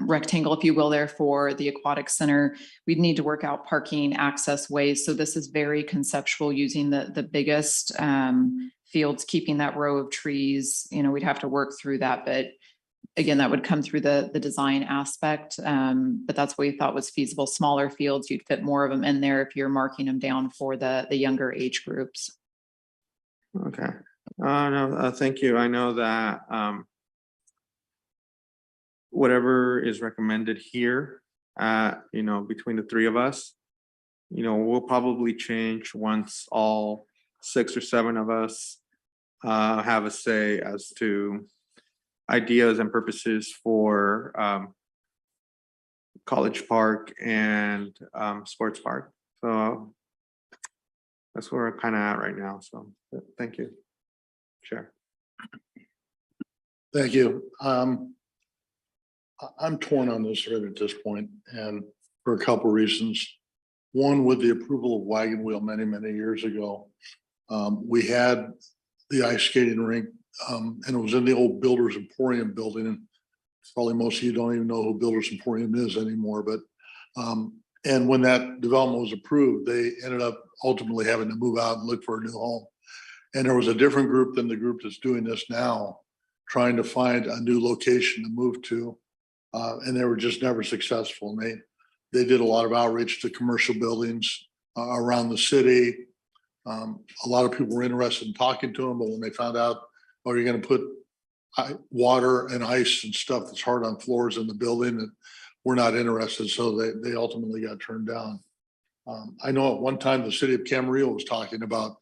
rectangle, if you will, there for the aquatic center. We'd need to work out parking access ways. So this is very conceptual, using the biggest fields, keeping that row of trees. You know, we'd have to work through that, but again, that would come through the design aspect. But that's what we thought was feasible. Smaller fields, you'd fit more of them in there if you're marking them down for the younger age groups. Okay. No, thank you. I know that whatever is recommended here, you know, between the 3 of us, you know, we'll probably change once all 6 or 7 of us have a say as to ideas and purposes for College Park and Sports Park. So that's where we're kind of at right now. So thank you, Chair. Thank you. I'm torn on this right at this point, and for a couple of reasons. One, with the approval of Wagon Wheel many years ago, we had the ice skating rink, and it was in the old Builders Emporium building. And probably most of you don't even know who Builders Emporium is anymore. But and when that development was approved, they ended up ultimately having to move out and look for a new home. And there was a different group than the group that's doing this now, trying to find a new location to move to. And they were just never successful. And they did a lot of outreach to commercial buildings around the city. A lot of people were interested in talking to them, but when they found out, oh, you're going to put water and ice and stuff that's hard on floors in the building, that we're not interested. So they ultimately got turned down. I know at one time the city of Camarillo was talking about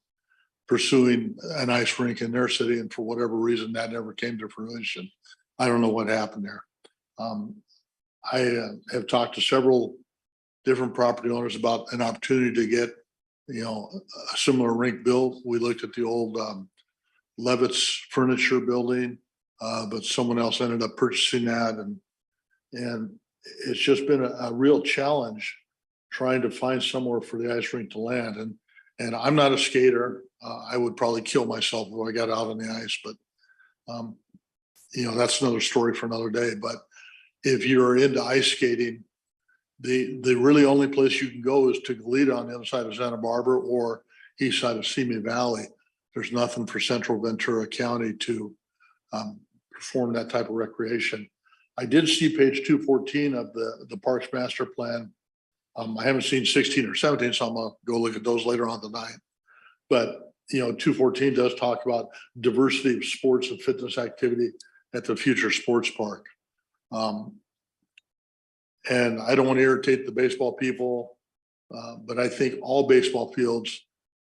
pursuing an ice rink in their city, and for whatever reason that never came to fruition. I don't know what happened there. I have talked to several different property owners about an opportunity to get, you know, a similar rink built. We looked at the old Levitt's furniture building, but someone else ended up purchasing that, and it's just been a real challenge trying to find somewhere for the ice rink to land. And I'm not a skater. I would probably kill myself if I got out on the ice, but you know, that's another story for another day. But if you're into ice skating, the really only place you can go is to Goleta on the other side of Santa Barbara or east side of Simi Valley. There's nothing for Central Ventura County to perform that type of recreation. I did see page 214 of the Parks Master Plan. I haven't seen 16 or 17, so I'm gonna go look at those later on tonight. But you know, 214 does talk about diversity of sports and fitness activity at the future sports park. And I don't want to irritate the baseball people, but I think all baseball fields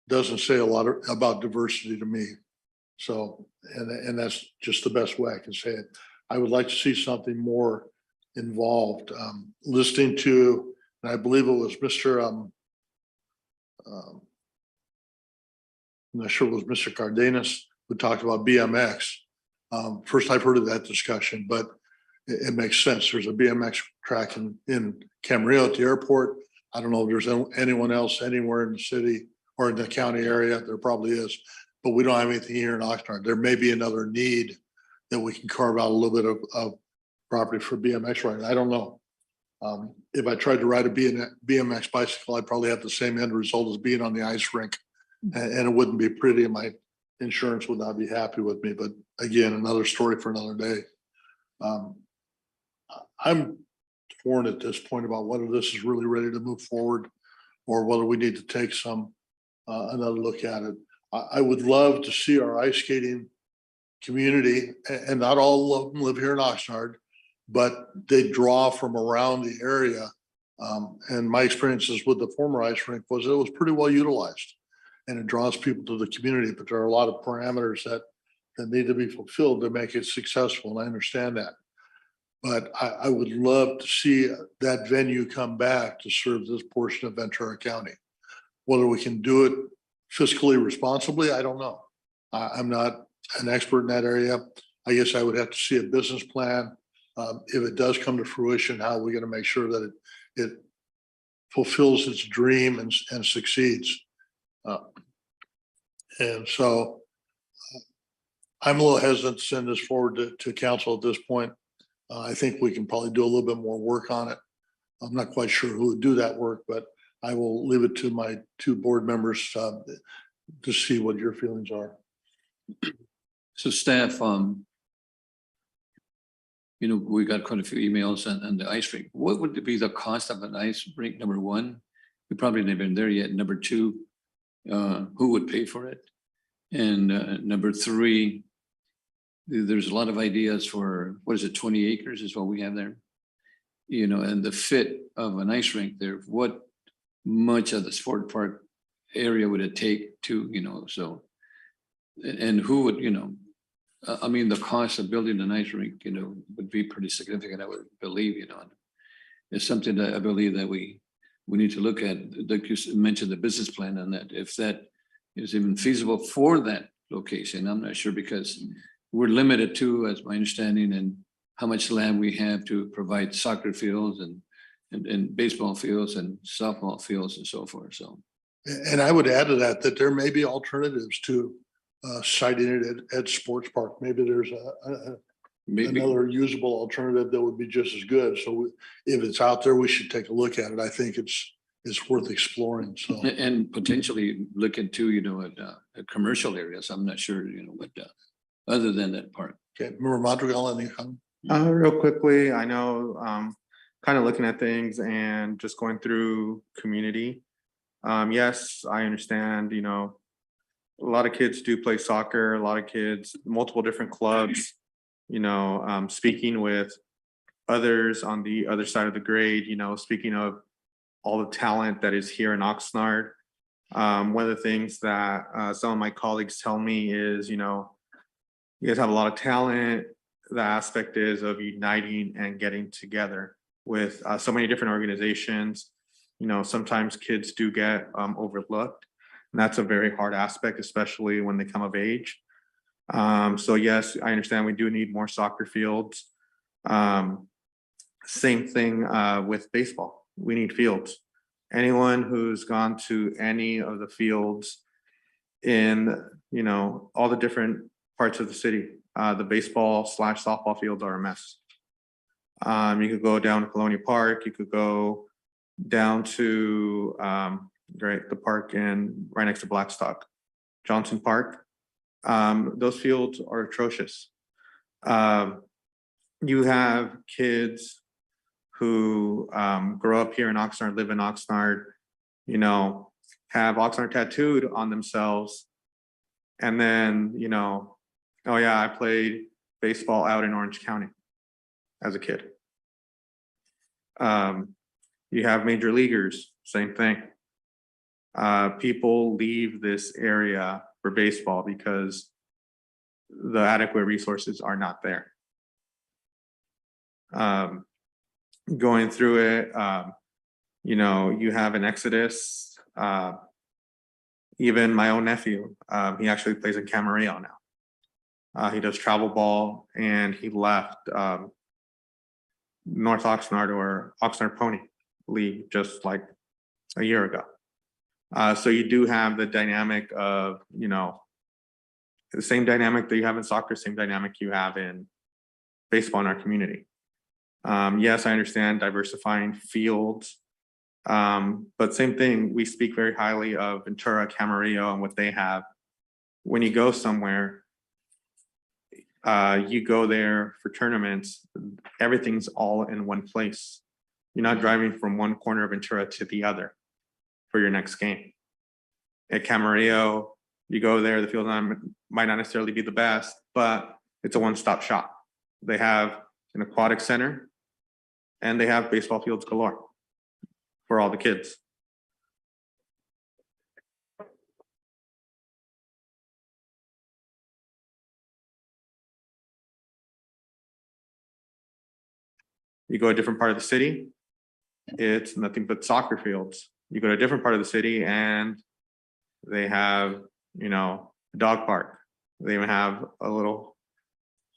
doesn't say a lot about diversity to me. So, and that's just the best way I can say it. I would like to see something more involved. Listening to, and I believe it was Mr. I'm not sure it was Mr. Cardenas who talked about BMX. First I've heard of that discussion, but it makes sense. There's a BMX track in Camarillo at the airport. I don't know if there's anyone else anywhere in the city or in the county area. There probably is, but we don't have anything here in Oxnard. There may be another need that we can carve out a little bit of property for BMX riding. I don't know. If I tried to ride a BMX bicycle, I'd probably have the same end result as being on the ice rink, and it wouldn't be pretty, and my insurance would not be happy with me. But again, another story for another day. I'm torn at this point about whether this is really ready to move forward or whether we need to take another look at it. I would love to see our ice skating community, and not all of them live here in Oxnard, but they draw from around the area. And my experiences with the former ice rink was it was pretty well utilized, and it draws people to the community, but there are a lot of parameters that need to be fulfilled to make it successful. And I understand that. But I would love to see that venue come back to serve this portion of Ventura County. Whether we can do it fiscally responsibly, I don't know. I'm not an expert in that area. I guess I would have to see a business plan. If it does come to fruition, how are we going to make sure that it fulfills its dream and succeeds? And so I'm a little hesitant to send this forward to council at this point. I think we can probably do a little bit more work on it. I'm not quite sure who would do that work, but I will leave it to my two board members to see what your feelings are. So staff, you know, we got quite a few emails on the ice rink. What would be the cost of an ice rink? Number one, we probably never been there yet. Number two, who would pay for it? And number three, there's a lot of ideas for, what is it, 20 acres is what we have there. You know, and the fit of an ice rink there, what much of the sport park area would it take to, you know, so, and who would, you know, I mean, the cost of building an ice rink, you know, would be pretty significant, I would believe, you know. It's something that I believe that we need to look at, like you mentioned, the business plan on that, if that is even feasible for that location. I'm not sure, because we're limited to, as my understanding, and how much land we have to provide soccer fields and baseball fields and softball fields and so forth. So, and I would add to that there may be alternatives to siting it at Sports Park. Maybe there's another usable alternative that would be just as good. So if it's out there, we should take a look at it. I think it's worth exploring. So, and potentially look into, you know, at commercial areas. I'm not sure, you know, what other than that park. Okay, Member Madrigal, any comment? Real quickly, I know, kind of looking at things and just going through community. Yes, I understand, you know, a lot of kids do play soccer, a lot of kids, multiple different clubs, you know, speaking with others on the other side of the grade, you know, speaking of all the talent that is here in Oxnard. One of the things that some of my colleagues tell me is, you know, you guys have a lot of talent. The aspect is of uniting and getting together with so many different organizations. You know, sometimes kids do get overlooked, and that's a very hard aspect, especially when they come of age. So yes, I understand we do need more soccer fields. Same thing with baseball. We need fields. Anyone who's gone to any of the fields in, you know, all the different parts of the city, the baseball/softball fields are a mess. You could go down to Colonial Park. You could go down to the park right next to Blackstock, Johnson Park. Those fields are atrocious. You have kids who grow up here in Oxnard, live in Oxnard, you know, have Oxnard tattooed on themselves, and then, you know, oh yeah, I played baseball out in Orange County as a kid. You have major leaguers, same thing. People leave this area for baseball because the adequate resources are not there. Going through it, you know, you have an exodus. Even my own nephew, he actually plays in Camarillo now. He does travel ball, and he left North Oxnard or Oxnard Pony League just like a year ago. So you do have the dynamic of, you know, the same dynamic that you have in soccer, same dynamic you have in baseball in our community. Yes, I understand diversifying fields, but same thing, we speak very highly of Ventura, Camarillo, and what they have. When you go somewhere, you go there for tournaments, everything's all in one place. You're not driving from one corner of Ventura to the other for your next game. At Camarillo, you go there, the field might not necessarily be the best, but it's a one-stop shop. They have an aquatic center, and they have baseball fields galore for all the kids. You go to a different part of the city, it's nothing but soccer fields. You go to a different part of the city and they have, you know, a dog park. They even have a little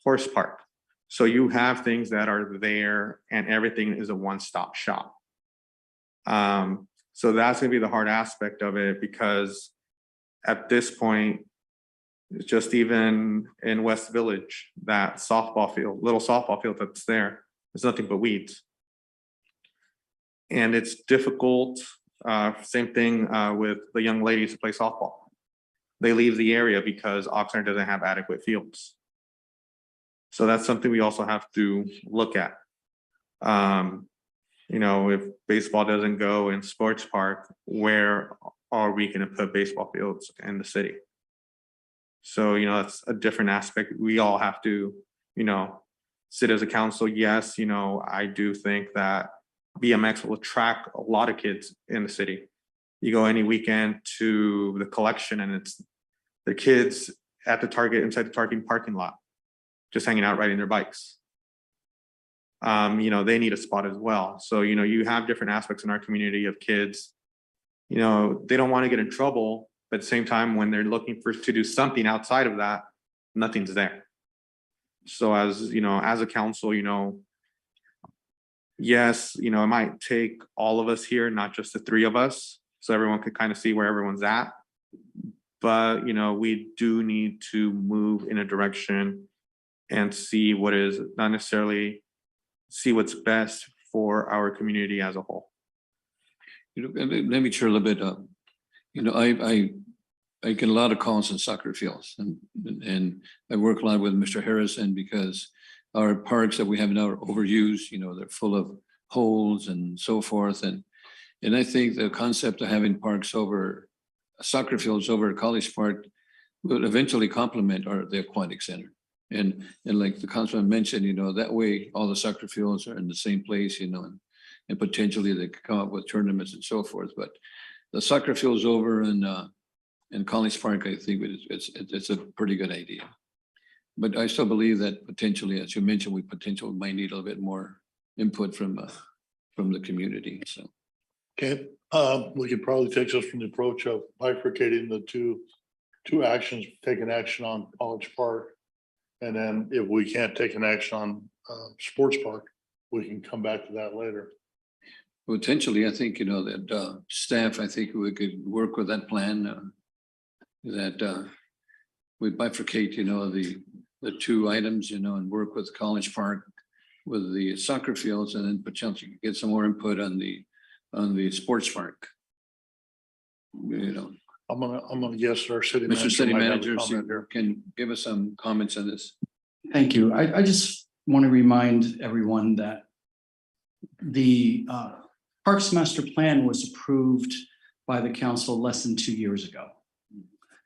horse park. So you have things that are there and everything is a one-stop shop. So that's gonna be the hard aspect of it, because at this point, it's just even in West Village, that softball field, little softball field that's there, there's nothing but weeds. And it's difficult, same thing with the young ladies who play softball. They leave the area because Oxnard doesn't have adequate fields. So that's something we also have to look at. You know, if baseball doesn't go in sports park, where are we gonna put baseball fields in the city? So, you know, that's a different aspect. We all have to, you know, sit as a council. Yes, you know, I do think that BMX will attract a lot of kids in the city. You go any weekend to the collection and it's the kids at the Target, inside the Target parking lot, just hanging out, riding their bikes. You know, they need a spot as well. So, you know, you have different aspects in our community of kids, you know, they don't want to get in trouble, but at the same time, when they're looking to do something outside of that, nothing's there. So as, you know, as a council, you know, yes, you know, it might take all of us here, not just the three of us, so everyone could kind of see where everyone's at. But, you know, we do need to move in a direction and see what is, not necessarily see what's best for our community as a whole. You know, let me share a little bit. You know, I get a lot of calls on soccer fields, and I work a lot with Mr. Harrison because our parks that we have now are overused. You know, they're full of holes and so forth, and I think the concept of having parks over soccer fields over a college park will eventually complement the aquatic center. And like the councilman mentioned, you know, that way all the soccer fields are in the same place, you know, and potentially they could come up with tournaments and so forth. But the soccer fields over in College Park, I think it's a pretty good idea. But I still believe that potentially, as you mentioned, we potentially might need a little bit more input from the community. So. Okay, we could probably take this from the approach of bifurcating the two actions, taking action on College Park. And then if we can't take an action on Sports Park, we can come back to that later. Potentially, I think, you know, that staff, I think we could work with that plan that we bifurcate, you know, the two items, you know, and work with College Park with the soccer fields, and then potentially get some more input on the sports park. You know, I'm gonna guess our city Mr. manager City might have a Manager comment here. can give us some comments on this. Thank you. I just want to remind everyone that the Parks Master Plan was approved by the council less than 2 years ago.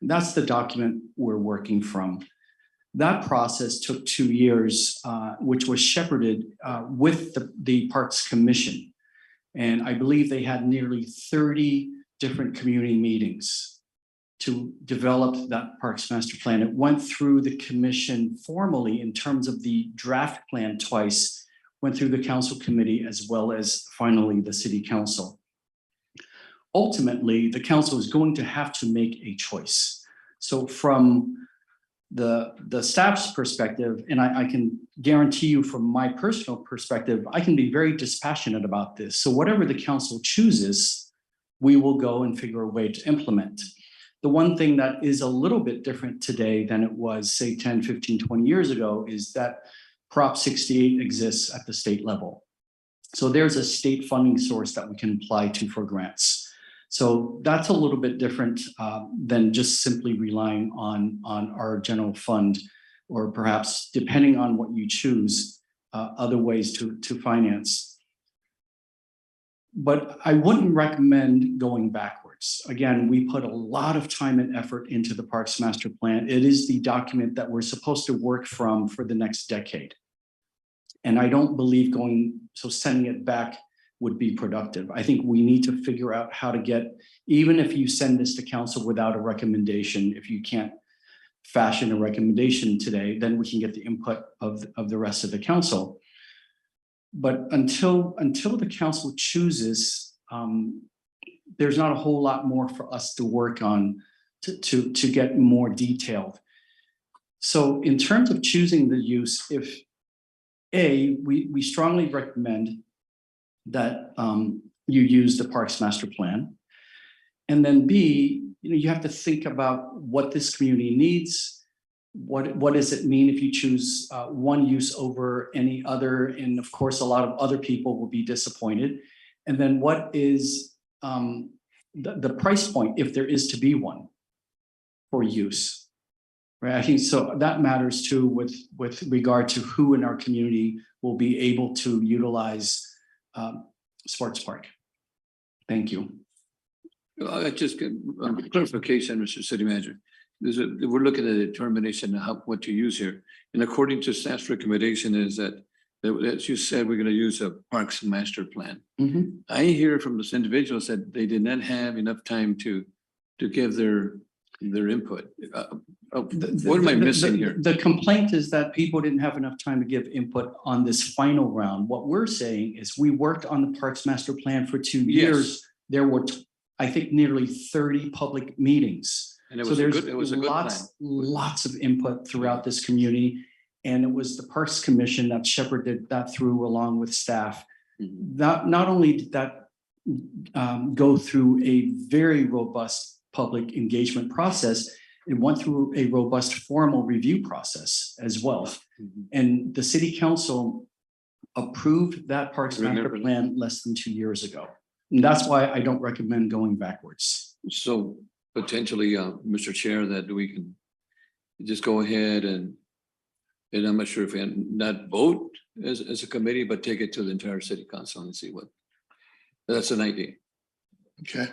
That's the document we're working from. That process took 2 years, which was shepherded with the Parks Commission. And I believe they had nearly 30 different community meetings to develop that Parks Master Plan. It went through the commission formally in terms of the draft plan twice, went through the council committee as well as finally the city council. Ultimately, the council is going to have to make a choice. So from the staff's perspective, and I can guarantee you from my personal perspective, I can be very dispassionate about this. So whatever the council chooses, we will go and figure a way to implement. The one thing that is a little bit different today than it was, say, 10, 15, 20 years ago is that Prop 68 exists at the state level. So there's a state funding source that we can apply to for grants. So that's a little bit different than just simply relying on our general fund, or perhaps, depending on what you choose, other ways to finance. But I wouldn't recommend going backwards. Again, we put a lot of time and effort into the Parks Master Plan. It is the document that we're supposed to work from for the next decade. And I don't believe sending it back would be productive. I think we need to figure out how to get, even if you send this to council without a recommendation, if you can't fashion a recommendation today, then we can get the input of the rest of the council. But until the council chooses, there's not a whole lot more for us to work on to get more detailed. So in terms of choosing the use, if we strongly recommend that you use the Parks Master Plan. And then B, you have to think about what this community needs. What does it mean if you choose one use over any other? And of course, a lot of other people will be disappointed. And then what is the price point, if there is to be one, for use? Right, I think so that matters too with regard to who in our community will be able to utilize sports park. Thank you. I just get clarification, Mr. City Manager. We're looking at a determination of what to use here. And according to staff's recommendation is that, as you said, we're going to use a Parks Master Plan. I hear from those individuals that they did not have enough time to give their input. What am I missing here? The complaint is that people didn't have enough time to give input on this final round. What we're saying is we worked on the Parks Master Plan for 2 years. There were, I think, nearly 30 public meetings. And so there's lots of input throughout this community. And it was the Parks Commission that shepherded that through along with staff. Not only did that go through a very robust public engagement process, it went through a robust formal review process as well. And the city council approved that Parks Master Plan less than 2 years ago. And that's why I don't recommend going backwards. So potentially, Mr. Chair, that we can just go ahead and I'm not sure if we not vote as a committee, but take it to the entire city council and see what, that's an idea. Okay.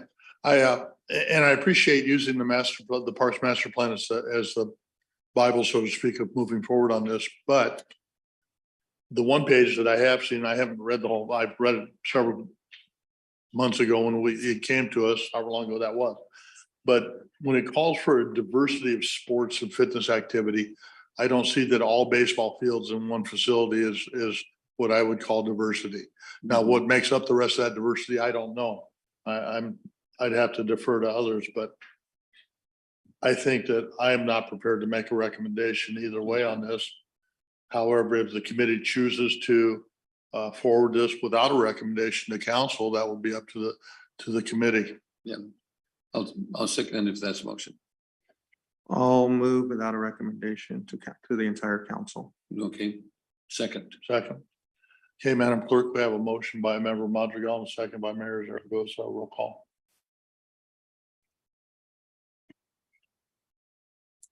And I appreciate using the Parks Master Plan as the Bible, so to speak, of moving forward on this. But the one page that I have seen, I haven't read the whole, I've read it several months ago when it came to us, however long ago that was. But when it calls for a diversity of sports and fitness activity, I don't see that all baseball fields in one facility is what I would call diversity. Now, what makes up the rest of that diversity, I don't know. I'd have to defer to others, but I think that I am not prepared to make a recommendation either way on this. However, if the committee chooses to forward this without a recommendation to council, that would be up to the committee. Yeah, I'll second if that's a motion. I'll move without a recommendation to the entire council. Okay, second. Okay, Madam Clerk, we have a motion by Member Madrigal and a second by Mayor Zaragoza. Roll call.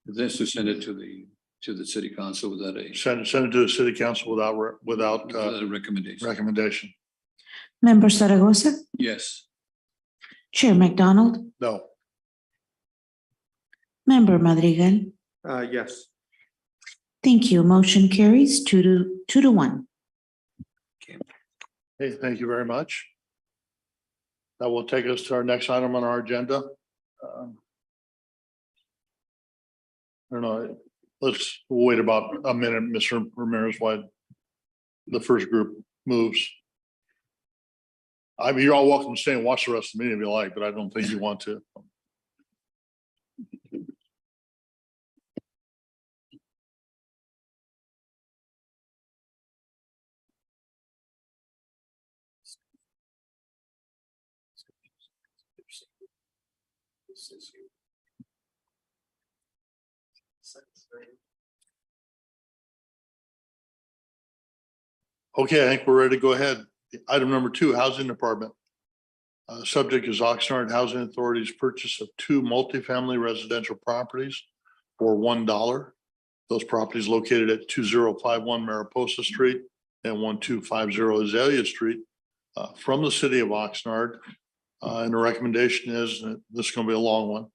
This to send it to the city council without a Send it to the city council without a recommendation. Member Zaragoza, Yes. Chair McDonald, No. Member Madrigal. Yes. Thank you. Motion carries 2-1. Hey, thank you very much. That will take us to our next item on our agenda. I don't know. Let's wait about a minute, Mr. Ramirez, while the first group moves. I mean, you're all welcome to stay and watch the rest of the meeting if you like, but I don't think you want to. Okay, I think we're ready to go ahead. Item number 2, Housing Department. Subject is Oxnard Housing Authority's purchase of 2 multifamily residential properties for $1. Those properties located at 2051 Mariposa Street and 1250 Azalea Street from the city of Oxnard. And the recommendation is, this is going to be a long one,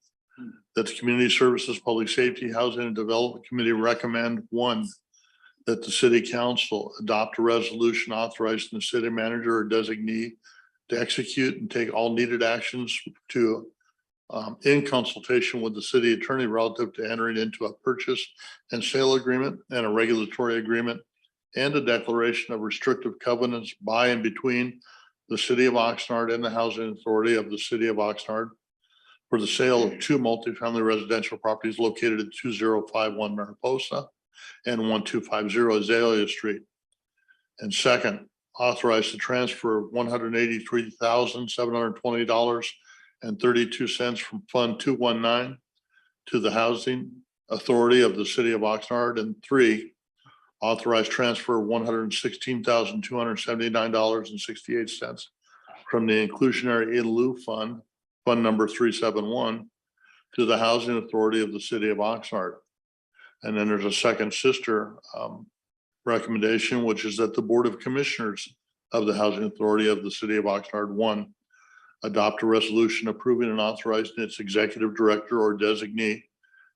that the Community Services, Public Safety, Housing and Development Committee recommend 1, that the city council adopt a resolution authorizing the city manager or designee to execute and take all needed actions to in consultation with the city attorney relative to entering into a purchase and sale agreement and a regulatory agreement and a declaration of restrictive covenants by and between the city of Oxnard and the Housing Authority of the city of Oxnard for the sale of two multifamily residential properties located at 2051 Mariposa and 1250 Azalea Street. And second, authorize the transfer of $183,720.32 from Fund 219 to the Housing Authority of the city of Oxnard. And three, authorize transfer of $116,279.68 from the inclusionary in lieu fund, Fund number 371, to the Housing Authority of the city of Oxnard. And then there's a second sister recommendation, which is that the Board of Commissioners of the Housing Authority of the city of Oxnard, one, adopt a resolution approving and authorizing its executive director or designee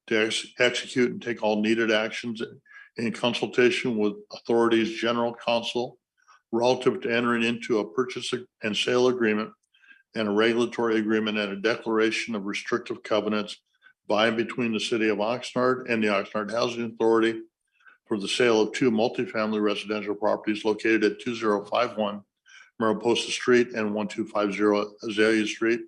to execute and take all needed actions in consultation with authorities general counsel relative to entering into a purchase and sale agreement and a regulatory agreement and a declaration of restrictive covenants by and between the city of Oxnard and the Oxnard Housing Authority for the sale of two multifamily residential properties located at 2051 Mariposa Street and 1250 Azalea Street.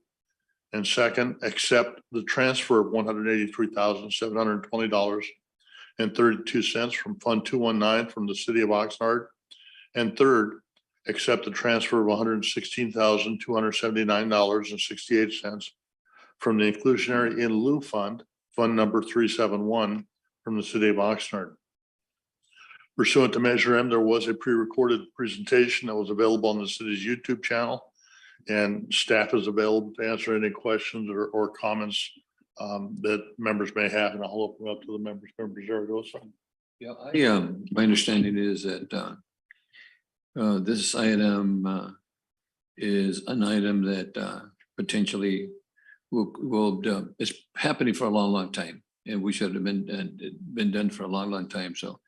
And second, accept the transfer of $183,720.32 from Fund 219 from the city of Oxnard. And third, accept the transfer of $116,279.68 from the inclusionary in lieu fund, Fund number 371 from the city of Oxnard. Pursuant to Measure M, there was a pre-recorded presentation that was available on the city's YouTube channel, and staff is available to answer any questions or comments that members may have, and I'll open up to the members. Member Zaragoza. Yeah, my understanding is that this item is an item that potentially will it's happening for a long time, and we should have been done for a long time. So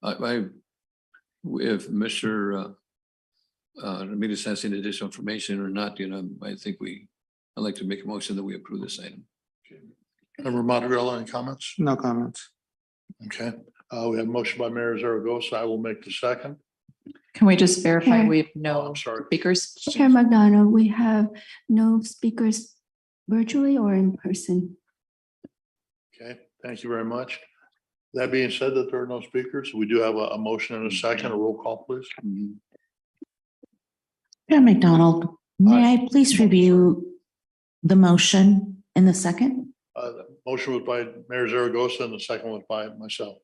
if Mr. Ramirez has any additional information or not, I think I'd like to make a motion that we approve this item. Member Madrigal, any comments? No comments. Okay, we have a motion by Mayor Zaragoza. I will make the second. Can we just verify Chair. we have Oh, no I'm sorry. speakers? Chair McDonald, we have no speakers virtually or in person. Okay, thank you very much. That being said, that there are no speakers, we do have a motion and a second. A roll call, please. Chair McDonald, may I please review the motion in the second? The motion was by Mayor Zaragoza and the second was by myself.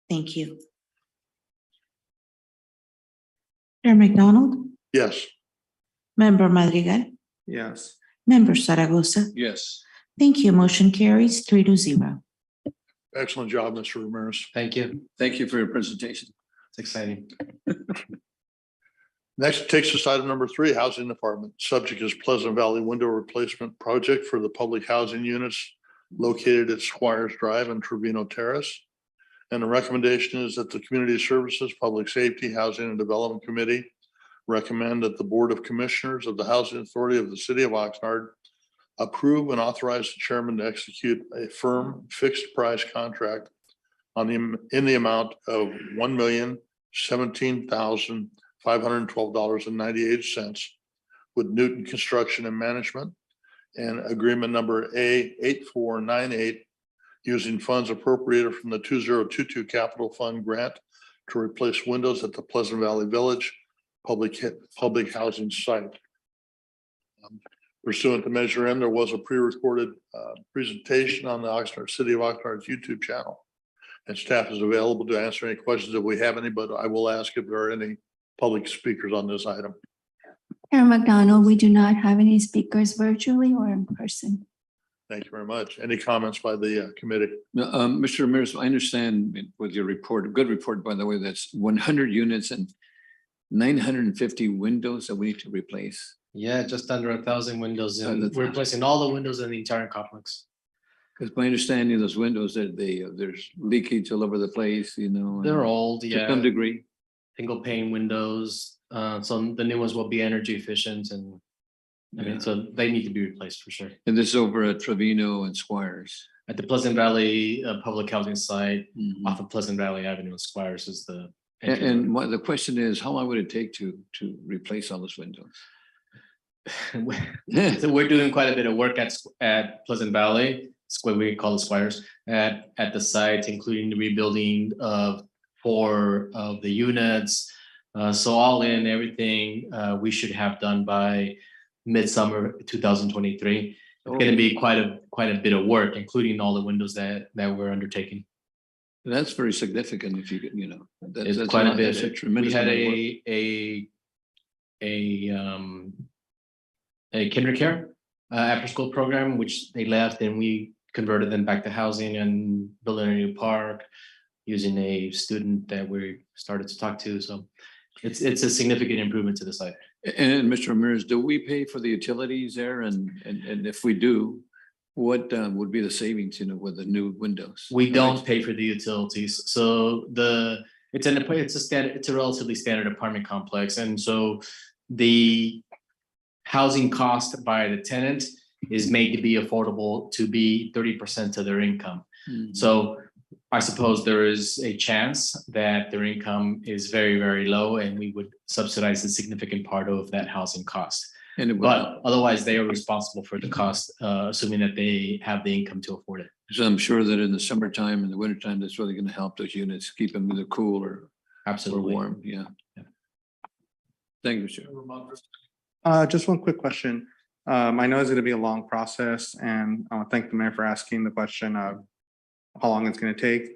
Thank you. Chair McDonald, Yes. Member Madrigal, Yes. Member Zaragoza. Yes. Thank you. Motion carries 3-0. Excellent job, Mr. Ramirez. Thank you. Thank you for your presentation. It's exciting. Next takes us item number 3, Housing Department. Subject is Pleasant Valley Window Replacement Project for the public housing units located at Squires Drive and Trevino Terrace. And the recommendation is that the Community Services, Public Safety, Housing and Development Committee recommend that the Board of Commissioners of the Housing Authority of the city of Oxnard approve and authorize the chairman to execute a firm fixed price contract in the amount of $1,017,512.98 with Newton Construction and Management and agreement number A8498 using funds appropriated from the 2022 Capital Fund grant to replace windows at the Pleasant Valley Village public housing site. Pursuant to Measure M, there was a pre-recorded presentation on the Oxnard City of Oxnard's YouTube channel. And staff is available to answer any questions if we have any, but I will ask if there are any public speakers on this item. Chair McDonald, we do not have any speakers virtually or in person. Thank you very much. Any comments by the committee? Mr. Ramirez, I understand with your report, a good report, by the way, that's 100 units and 950 windows that we need to replace. Yeah, just under 1,000 windows, and that's we're awesome. replacing all the windows in the entire complex. Because my understanding, those windows that there's leakage all over the place, and They're old, to yeah. some degree. Single pane windows, so the new ones will be energy efficient and I mean, so they need to be replaced for sure. And this is over at Trevino and Squires. At the Pleasant Valley Public Housing Site Mhm. off of Pleasant Valley Avenue and Squires is the. And the question is, how long would it take to replace all those windows? So we're doing quite a bit of work at Pleasant Valley, it's what we call the Squires, at the site, including the rebuilding of 4 of the units. So all in everything, we should have done by midsummer 2023. It's going to be quite a bit of work, including all the windows that we're undertaking. That's very significant if you could, It's that's quite a lot- bit. that's a tremendous We had amount of work. a kinder care after school program, which they left, and we converted them back to housing and building a new park using a student that we started to talk to. So it's a significant improvement to the site. And Mr. Ramirez, do we pay for the utilities there? And if we do, what would be the savings, with the new windows? We don't pay for the utilities. So it's a relatively standard apartment complex. And so the housing cost by the tenant is made to be affordable to be 30% of their income. Mhm. So I suppose there is a chance that their income is very, very low and we would subsidize a significant part of that housing cost. But otherwise, they are responsible for the cost, assuming that they have the income to afford it. So I'm sure that in the summertime and the wintertime, that's really going to help those units, keep them either cool or Absolutely. warm. Yeah. Thank you, sir. Just one quick question. I know it's going to be a long process, and I want to thank the mayor for asking the question of how long it's going to take.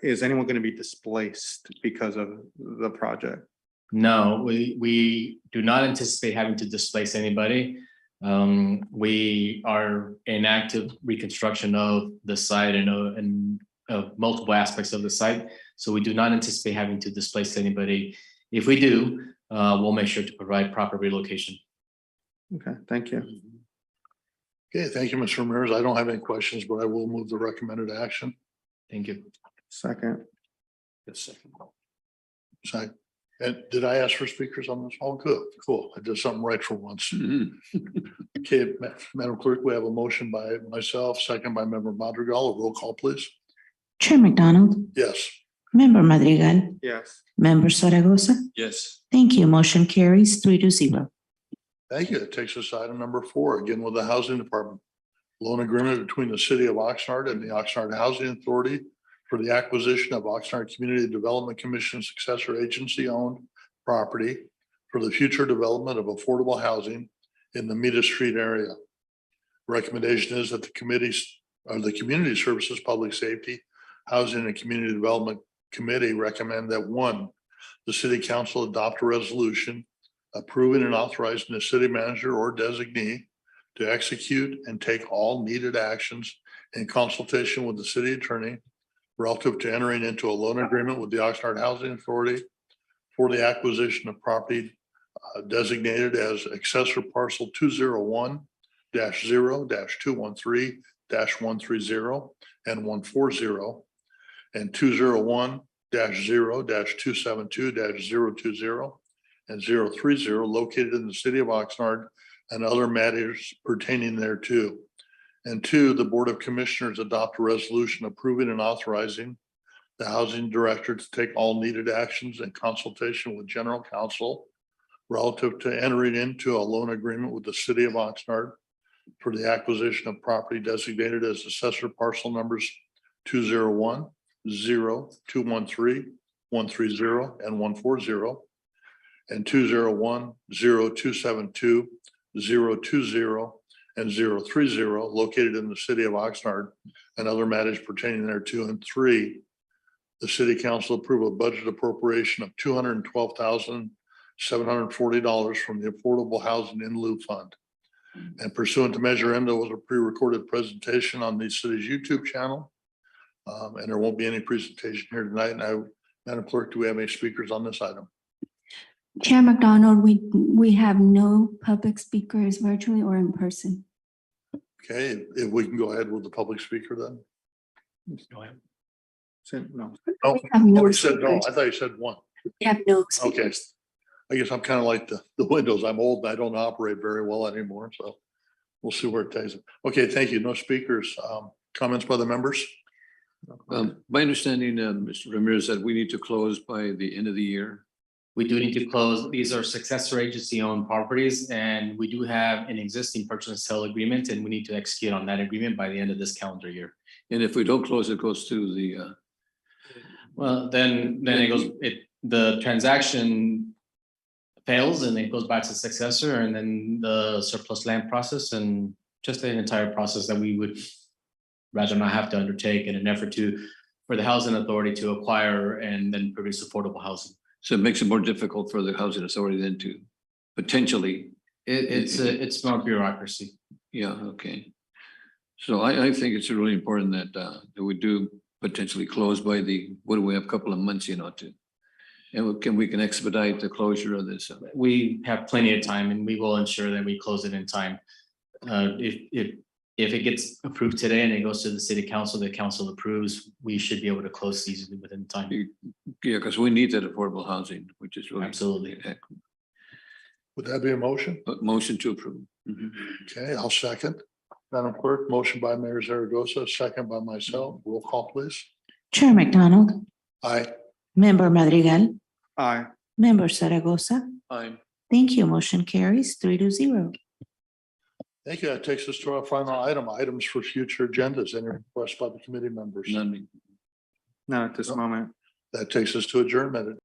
Is anyone going to be displaced because of the project? No, we do not anticipate having to displace anybody. We are in active reconstruction of the site and of multiple aspects of the site. So we do not anticipate having to displace anybody. If we do, we'll make sure to provide proper relocation. Okay, thank you. Okay, thank you, Mr. Ramirez. I don't have any questions, but I will move the recommended action. Thank you. Second. Second. And did I ask for speakers on this? Oh, good, cool. I did something right for once. Okay, Madam Clerk, we have a motion by myself, second by Member Madrigal. A roll call, please. Chair McDonald, Yes. Member Madrigal, Yes. Member Zaragoza. Yes. Thank you. Motion carries 3-0. Thank you. It takes us to item number 4, again with the Housing Department. Loan agreement between the City of Oxnard and the Oxnard Housing Authority for the acquisition of Oxnard Community Development Commission successor agency-owned property for the future development of affordable housing in the Mita Street area. Recommendation is that the Community Services, Public Safety, Housing and Community Development Committee recommend that 1, the City Council adopt a resolution approving and authorizing the city manager or designee to execute and take all needed actions in consultation with the city attorney relative to entering into a loan agreement with the Oxnard Housing Authority for the acquisition of property designated as accessor parcel 201-0-213-130 and 140 and 201-0-272-020 and 030 located in the city of Oxnard and other matters pertaining thereto. And 2, the Board of Commissioners adopt a resolution approving and authorizing the housing director to take all needed actions in consultation with general counsel relative to entering into a loan agreement with the city of Oxnard for the acquisition of property designated as assessor parcel numbers 201-0-213-130 and 140 and 201-0-272-020 and 030 located in the city of Oxnard and other matters pertaining thereto. And 3, the city council approve a budget appropriation of $212,740 from the Affordable Housing in Lieu Fund. And pursuant to Measure M, there was a pre-recorded presentation on the city's YouTube channel. And there won't be any presentation here tonight. And Madam Clerk, do we have any speakers on this item? Chair McDonald, we have no public speakers virtually or in person. Okay, if we can go ahead with the public speaker then. Go ahead. No. Oh, We have no you said no. speakers. I thought you said 1. We have no Okay. speakers. I guess I'm kind of like the windows. I'm old and I don't operate very well anymore, so we'll see where it takes it. Okay, thank you. No speakers. Comments by the members? My understanding, Mr. Ramirez, that we need to close by the end of the year. We do need to close. These are successor agency owned properties and we do have an existing purchase and sale agreement and we need to execute on that agreement by the end of this calendar year. And if we don't close, it goes to the, Well, then the transaction fails and it goes back to successor and then the surplus land process and just an entire process that we would rather not have to undertake in an effort for the housing authority to acquire and then produce affordable housing. so it makes it more difficult for the housing authority then to potentially. It's more bureaucracy. Yeah, okay. So I think it's really important that we do potentially close by what do we have, a couple of months, and we can expedite the closure of this. We have plenty of time and we will ensure that we close it in time. If it gets approved today and it goes to the council approves, we should be able to close easily within time. Yeah, because we need that affordable housing, which is really. Absolutely. Would that be a motion? Motion to approve. Okay, I'll second. Madam Clerk, motion by Mayor Zaragoza, second by myself. Roll call, please. Chair McDonald, Aye. Member Madrigal, Aye. Member Zaragoza. Aye. Thank you. Motion carries 3-0. Thank you. That takes us to our final item, items for future agendas. Any requests by the committee members? None. Not at this moment. That takes us to adjournment.